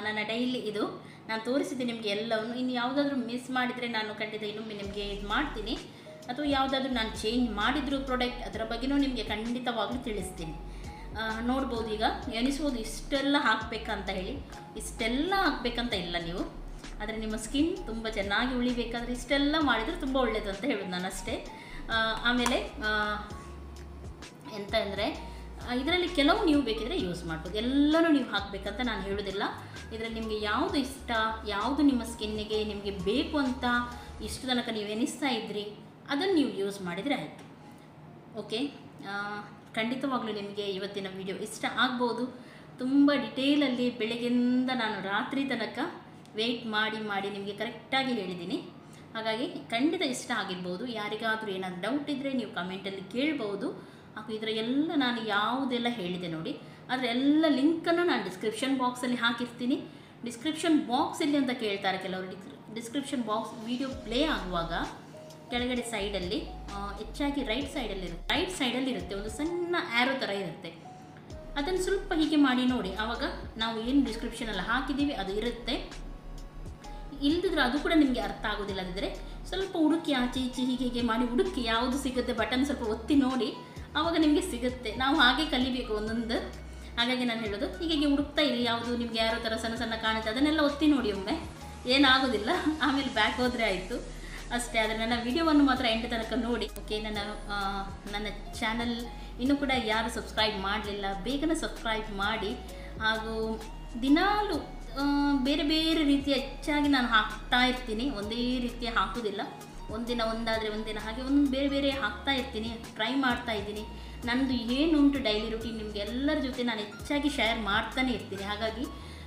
ನನ್ನ ಡೈಲಿ ಇದು ನಾನು ತೋರಿಸಿದ್ದೆ ನಿಮಗೆ ಎಲ್ಲವನ್ನು. ಇನ್ನು ಯಾವುದಾದ್ರೂ ಮಿಸ್ ಮಾಡಿದರೆ ನಾನು ಖಂಡಿತ ಇನ್ನೊಮ್ಮೆ ನಿಮಗೆ ಇದು ಮಾಡ್ತೀನಿ, ಅಥವಾ ಯಾವುದಾದ್ರೂ ನಾನು ಚೇಂಜ್ ಮಾಡಿದ್ರು ಪ್ರಾಡಕ್ಟ್ ಅದರ ಬಗ್ಗೆಯೂ ನಿಮಗೆ ಖಂಡಿತವಾಗ್ಲೂ ತಿಳಿಸ್ತೀನಿ. ನೋಡ್ಬೋದು, ಈಗ ಎಣಿಸ್ಬೋದು ಇಷ್ಟೆಲ್ಲ ಹಾಕಬೇಕಂತ ಹೇಳಿ. ಇಷ್ಟೆಲ್ಲ ಹಾಕಬೇಕಂತ ಇಲ್ಲ ನೀವು, ಆದರೆ ನಿಮ್ಮ ಸ್ಕಿನ್ ತುಂಬ ಚೆನ್ನಾಗಿ ಉಳಿಬೇಕಾದ್ರೆ ಇಷ್ಟೆಲ್ಲ ಮಾಡಿದರೆ ತುಂಬ ಒಳ್ಳೆಯದು ಅಂತ ಹೇಳೋದು ನಾನು ಅಷ್ಟೇ. ಆಮೇಲೆ ಎಂತ ಅಂದರೆ ಇದರಲ್ಲಿ ಕೆಲವು ನೀವು ಬೇಕಿದ್ರೆ ಯೂಸ್ ಮಾಡ್ಬೋದು, ಎಲ್ಲನೂ ನೀವು ಹಾಕಬೇಕಂತ ನಾನು ಹೇಳೋದಿಲ್ಲ. ಇದರಲ್ಲಿ ನಿಮಗೆ ಯಾವುದು ಇಷ್ಟ, ಯಾವುದು ನಿಮ್ಮ ಸ್ಕಿನ್ನಿಗೆ ನಿಮಗೆ ಬೇಕು ಅಂತ ಇಷ್ಟು ತನಕ ನೀವು ಎನಿಸ್ತಾ ಇದ್ರಿ ಅದನ್ನು ನೀವು ಯೂಸ್ ಮಾಡಿದರೆ ಆಯಿತು. ಓಕೆ, ಖಂಡಿತವಾಗ್ಲೂ ನಿಮಗೆ ಇವತ್ತಿನ ವಿಡಿಯೋ ಇಷ್ಟ ಆಗ್ಬೋದು. ತುಂಬ ಡಿಟೇಲಲ್ಲಿ ಬೆಳಗ್ಗೆಯಿಂದ ನಾನು ರಾತ್ರಿ ತನಕ ವೆಯ್ಟ್ ಮಾಡಿ ನಿಮಗೆ ಕರೆಕ್ಟಾಗಿ ಹೇಳಿದ್ದೀನಿ. ಹಾಗಾಗಿ ಖಂಡಿತ ಇಷ್ಟ ಆಗಿರ್ಬೋದು. ಯಾರಿಗಾದರೂ ಏನಾದರೂ ಡೌಟ್ ಇದ್ದರೆ ನೀವು ಕಮೆಂಟಲ್ಲಿ ಕೇಳ್ಬೋದು. ಹಾಗೂ ಇದರ ಎಲ್ಲ ನಾನು ಯಾವುದೆಲ್ಲ ಹೇಳಿದೆ ನೋಡಿ, ಅದರ ಎಲ್ಲ ಲಿಂಕನ್ನು ನಾನು ಡಿಸ್ಕ್ರಿಪ್ಷನ್ ಬಾಕ್ಸಲ್ಲಿ ಹಾಕಿರ್ತೀನಿ. ಡಿಸ್ಕ್ರಿಪ್ಷನ್ ಬಾಕ್ಸಲ್ಲಿ ಅಂತ ಕೇಳ್ತಾರೆ ಕೆಲವರು. ಡಿಸ್ಕ್ರಿಪ್ಷನ್ ಬಾಕ್ಸ್ ವಿಡಿಯೋ ಪ್ಲೇ ಆಗುವಾಗ ಕೆಳಗಡೆ ಸೈಡಲ್ಲಿ ಹೆಚ್ಚಾಗಿ ರೈಟ್ ಸೈಡಲ್ಲಿ ಇರುತ್ತೆ ಒಂದು ಸಣ್ಣ ಆ್ಯರೋ ಥರ ಇರುತ್ತೆ. ಅದನ್ನು ಸ್ವಲ್ಪ ಹೀಗೆ ಮಾಡಿ ನೋಡಿ, ಆವಾಗ ನಾವು ಏನು ಡಿಸ್ಕ್ರಿಪ್ಷನಲ್ಲಿ ಹಾಕಿದ್ದೀವಿ ಅದು ಇರುತ್ತೆ. ಇಲ್ಲದಿದ್ರೆ ಅದು ಕೂಡ ನಿಮಗೆ ಅರ್ಥ ಆಗೋದಿಲ್ಲ. ಅದಿದ್ದರೆ ಸ್ವಲ್ಪ ಹುಡುಕಿ ಆಚೆ ಈಚೆ ಹೀಗೆ ಮಾಡಿ ಹುಡುಕಿ ಯಾವುದು ಸಿಗುತ್ತೆ ಬಟನ್ ಸ್ವಲ್ಪ ಒತ್ತಿ ನೋಡಿ, ಆವಾಗ ನಿಮಗೆ ಸಿಗುತ್ತೆ. ನಾವು ಹಾಗೆ ಕಲಿಬೇಕು ಒಂದೊಂದು. ಹಾಗಾಗಿ ನಾನು ಹೇಳೋದು ಹೀಗೆ ಹುಡುಕ್ತಾ ಇರಿ, ಯಾವುದು ನಿಮಗೆ ಯಾರೋ ಥರ ಸಣ್ಣ ಸಣ್ಣ ಕಾಣುತ್ತೆ ಅದನ್ನೆಲ್ಲ ಒತ್ತಿ ನೋಡಿ, ಒಮ್ಮೆ ಏನಾಗೋದಿಲ್ಲ. ಆಮೇಲೆ ಬ್ಯಾಕ್ ಹೋದರೆ ಆಯಿತು ಅಷ್ಟೇ. ಆದರೆ ನನ್ನ ವಿಡಿಯೋವನ್ನು ಮಾತ್ರ ಎಂಟು ತನಕ ನೋಡಿ. ಓಕೆ, ನನ್ನ ಚಾನಲ್ ಇನ್ನೂ ಕೂಡ ಯಾರು ಸಬ್ಸ್ಕ್ರೈಬ್ ಮಾಡಲಿಲ್ಲ ಬೇಗನೆ ಸಬ್ಸ್ಕ್ರೈಬ್ ಮಾಡಿ. ಹಾಗೂ ದಿನಾಲೂ ಬೇರೆ ಬೇರೆ ರೀತಿಯ ಹೆಚ್ಚಾಗಿ ನಾನು ಹಾಕ್ತಾ ಇರ್ತೀನಿ, ಒಂದೇ ರೀತಿಯ ಹಾಕೋದಿಲ್ಲ. ಒಂದಿನ ಒಂದಾದರೆ ಒಂದಿನ ಹಾಗೆ ಒಂದೊಂದು ಬೇರೆ ಬೇರೆ ಹಾಕ್ತಾ ಇರ್ತೀನಿ, ಟ್ರೈ ಮಾಡ್ತಾ ಇದ್ದೀನಿ. ನನ್ನದು ಏನುಂಟು ಡೈಲಿ ರುಟೀನ್ ನಿಮಗೆ ಎಲ್ಲರ ಜೊತೆ ನಾನು ಹೆಚ್ಚಾಗಿ ಶೇರ್ ಮಾಡ್ತಾನೆ ಇರ್ತೀನಿ. ಹಾಗಾಗಿ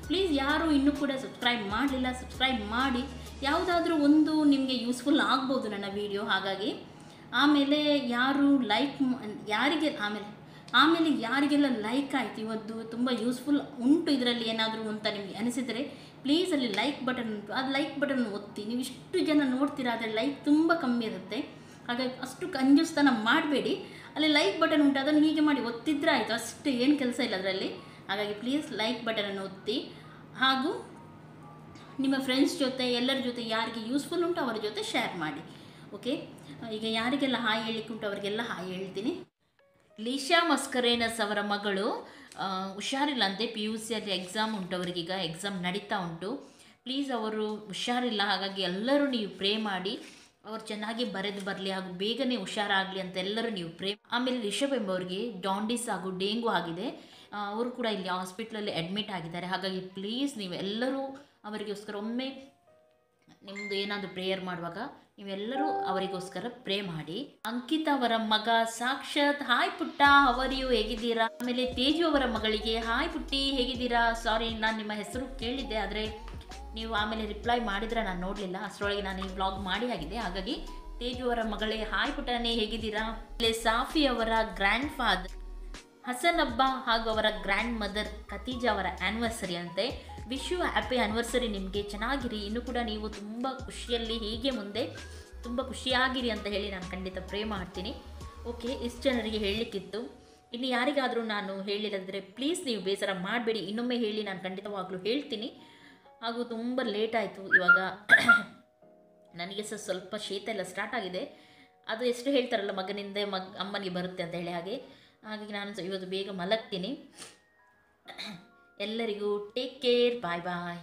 ಪ್ಲೀಸ್ ಯಾರು ಇನ್ನೂ ಕೂಡ ಸಬ್ಸ್ಕ್ರೈಬ್ ಮಾಡಲಿಲ್ಲ ಸಬ್ಸ್ಕ್ರೈಬ್ ಮಾಡಿ. ಯಾವುದಾದ್ರೂ ಒಂದು ನಿಮಗೆ ಯೂಸ್ಫುಲ್ ಆಗ್ಬೋದು ನನ್ನ ವಿಡಿಯೋ. ಹಾಗಾಗಿ ಆಮೇಲೆ ಯಾರು ಲೈಕ್ ಆಮೇಲೆ ಯಾರಿಗೆಲ್ಲ ಲೈಕ್ ಆಯಿತು ಇವತ್ತು ತುಂಬ ಯೂಸ್ಫುಲ್ ಉಂಟು ಇದರಲ್ಲಿ ಏನಾದರೂ ಅಂತ ನಿಮಗೆ ಅನಿಸಿದರೆ ಪ್ಲೀಸ್ ಅಲ್ಲಿ ಲೈಕ್ ಬಟನ್ ಉಂಟು, ಅದು ಲೈಕ್ ಬಟನ್ ಒತ್ತಿ. ನೀವು ಇಷ್ಟು ಜನ ನೋಡ್ತೀರಾ, ಆದರೆ ಲೈಕ್ ತುಂಬ ಕಮ್ಮಿ ಇರುತ್ತೆ. ಹಾಗಾಗಿ ಅಷ್ಟು ಕಂಜೂಸ್ತನ ಮಾಡಬೇಡಿ. ಅಲ್ಲಿ ಲೈಕ್ ಬಟನ್ ಉಂಟು, ಅದನ್ನು ಹೀಗೆ ಮಾಡಿ ಒತ್ತಿದ್ರೆ ಆಯಿತು, ಅಷ್ಟು ಏನು ಕೆಲಸ ಇಲ್ಲ ಅದರಲ್ಲಿ. ಹಾಗಾಗಿ ಪ್ಲೀಸ್ ಲೈಕ್ ಬಟನನ್ನು ಒತ್ತಿ. ಹಾಗೂ ನಿಮ್ಮ ಫ್ರೆಂಡ್ಸ್ ಜೊತೆ ಎಲ್ಲರ ಜೊತೆ ಯಾರಿಗೆ ಯೂಸ್ಫುಲ್ ಉಂಟು ಅವರ ಜೊತೆ ಶೇರ್ ಮಾಡಿ. ಓಕೆ, ಈಗ ಯಾರಿಗೆಲ್ಲ ಹಾಯ್ ಹೇಳಲಿಕ್ಕೆ ಉಂಟು ಅವರಿಗೆಲ್ಲ ಹಾಯ್ ಹೇಳ್ತೀನಿ. ಲೀಶಾ ಮಸ್ಕರೇನಸ್ ಅವರ ಮಗಳು ಹುಷಾರಿಲ್ಲಂತೆ, PUC ಅಲ್ಲಿ ಎಕ್ಸಾಮ್ ಉಂಟು ಅವರಿಗೀಗ, ಎಕ್ಸಾಮ್ ನಡೀತಾ ಉಂಟು. ಪ್ಲೀಸ್ ಅವರು ಹುಷಾರಿಲ್ಲ, ಹಾಗಾಗಿ ಎಲ್ಲರೂ ನೀವು ಪ್ರೇ ಮಾಡಿ ಅವರು ಚೆನ್ನಾಗಿ ಬರೆದು ಬರಲಿ ಹಾಗೂ ಬೇಗನೆ ಹುಷಾರಾಗಲಿ ಅಂತ ಎಲ್ಲರೂ ನೀವು ಪ್ರೇ. ಆಮೇಲೆ ರಿಷಬ್ ಎಂಬವರಿಗೆ ಜಾಂಡಿಸ್ ಹಾಗೂ ಡೆಂಗು ಆಗಿದೆ, ಅವರು ಕೂಡ ಇಲ್ಲಿ ಹಾಸ್ಪಿಟ್ಲಲ್ಲಿ ಅಡ್ಮಿಟ್ ಆಗಿದ್ದಾರೆ. ಹಾಗಾಗಿ ಪ್ಲೀಸ್ ನೀವೆಲ್ಲರೂ ಅವರಿಗೋಸ್ಕರ ಒಮ್ಮೆ ನಿಮ್ಮದು ಏನಾದರೂ ಪ್ರೇಯರ್ ಮಾಡುವಾಗ ನೀವೆಲ್ಲರೂ ಅವರಿಗೋಸ್ಕರ ಪ್ರೇ ಮಾಡಿ. ಅಂಕಿತಾ ಅವರ ಮಗ ಸಾಕ್ಷಾತ್ ಹಾಯ್ ಪುಟ್ಟ, ಅವರಿಯು ಹೇಗಿದ್ದೀರಾ? ಆಮೇಲೆ ತೇಜು ಅವರ ಮಗಳಿಗೆ ಹಾಯ್ ಪುಟ್ಟಿ ಹೇಗಿದ್ದೀರಾ? ಸಾರಿ, ನಾನು ನಿಮ್ಮ ಹೆಸರು ಕೇಳಿದ್ದೆ, ಆದರೆ ನೀವು ಆಮೇಲೆ ರಿಪ್ಲೈ ಮಾಡಿದ್ರೆ ನಾನು ನೋಡಲಿಲ್ಲ, ಅಷ್ಟರೊಳಗೆ ನಾನು ಈ ವ್ಲಾಗ್ ಮಾಡಿ ಆಗಿದೆ. ಹಾಗಾಗಿ ತೇಜು ಅವರ ಮಗಳೇ ಹಾಯ್ ಪುಟ್ಟನೇ ಹೇಗಿದ್ದೀರಾ? ಆಮೇಲೆ ಸಾಫಿ ಅವರ ಗ್ರ್ಯಾಂಡ್ ಫಾದರ್ ಹಸನ್ ಹಬ್ಬ ಹಾಗೂ ಅವರ ಗ್ರ್ಯಾಂಡ್ ಮದರ್ ಖತೀಜಾ ಅವರ ಆ್ಯನಿವರ್ಸರಿ ಅಂತೆ. Wish you happy anniversary. ನಿಮಗೆ ಚೆನ್ನಾಗಿರಿ, ಇನ್ನೂ ಕೂಡ ನೀವು ತುಂಬ ಖುಷಿಯಲ್ಲಿ ಹೀಗೆ ಮುಂದೆ ತುಂಬ ಖುಷಿಯಾಗಿರಿ ಅಂತ ಹೇಳಿ ನಾನು ಖಂಡಿತ ಪ್ರೇ ಮಾಡ್ತೀನಿ. ಓಕೆ, ಇಷ್ಟು ಜನರಿಗೆ ಹೇಳಲಿಕ್ಕಿತ್ತು. ಇನ್ನು ಯಾರಿಗಾದರೂ ನಾನು ಹೇಳಿಲ್ಲದ್ರೆ ಪ್ಲೀಸ್ ನೀವು ಬೇಸರ ಮಾಡಬೇಡಿ, ಇನ್ನೊಮ್ಮೆ ಹೇಳಿ ನಾನು ಖಂಡಿತವಾಗ್ಲೂ ಹೇಳ್ತೀನಿ. ಹಾಗೂ ತುಂಬ ಲೇಟ್ ಆಯಿತು, ಇವಾಗ ನನಗೆ ಸ್ವಲ್ಪ ಶೀತ ಎಲ್ಲ ಸ್ಟಾರ್ಟ್ ಆಗಿದೆ. ಅದು ಎಷ್ಟು ಹೇಳ್ತಾರಲ್ಲ ಮಗನಿಂದ ಅಮ್ಮನಿಗೆ ಬರುತ್ತೆ ಅಂತ ಹೇಳಿ, ಹಾಗಾಗಿ ನಾನು ಇವತ್ತು ಬೇಗ ಮಲಗ್ತೀನಿ. ಎಲ್ಲರಿಗೂ ಟೇಕ್ ಕೇರ್, ಬಾಯ್ ಬಾಯ್.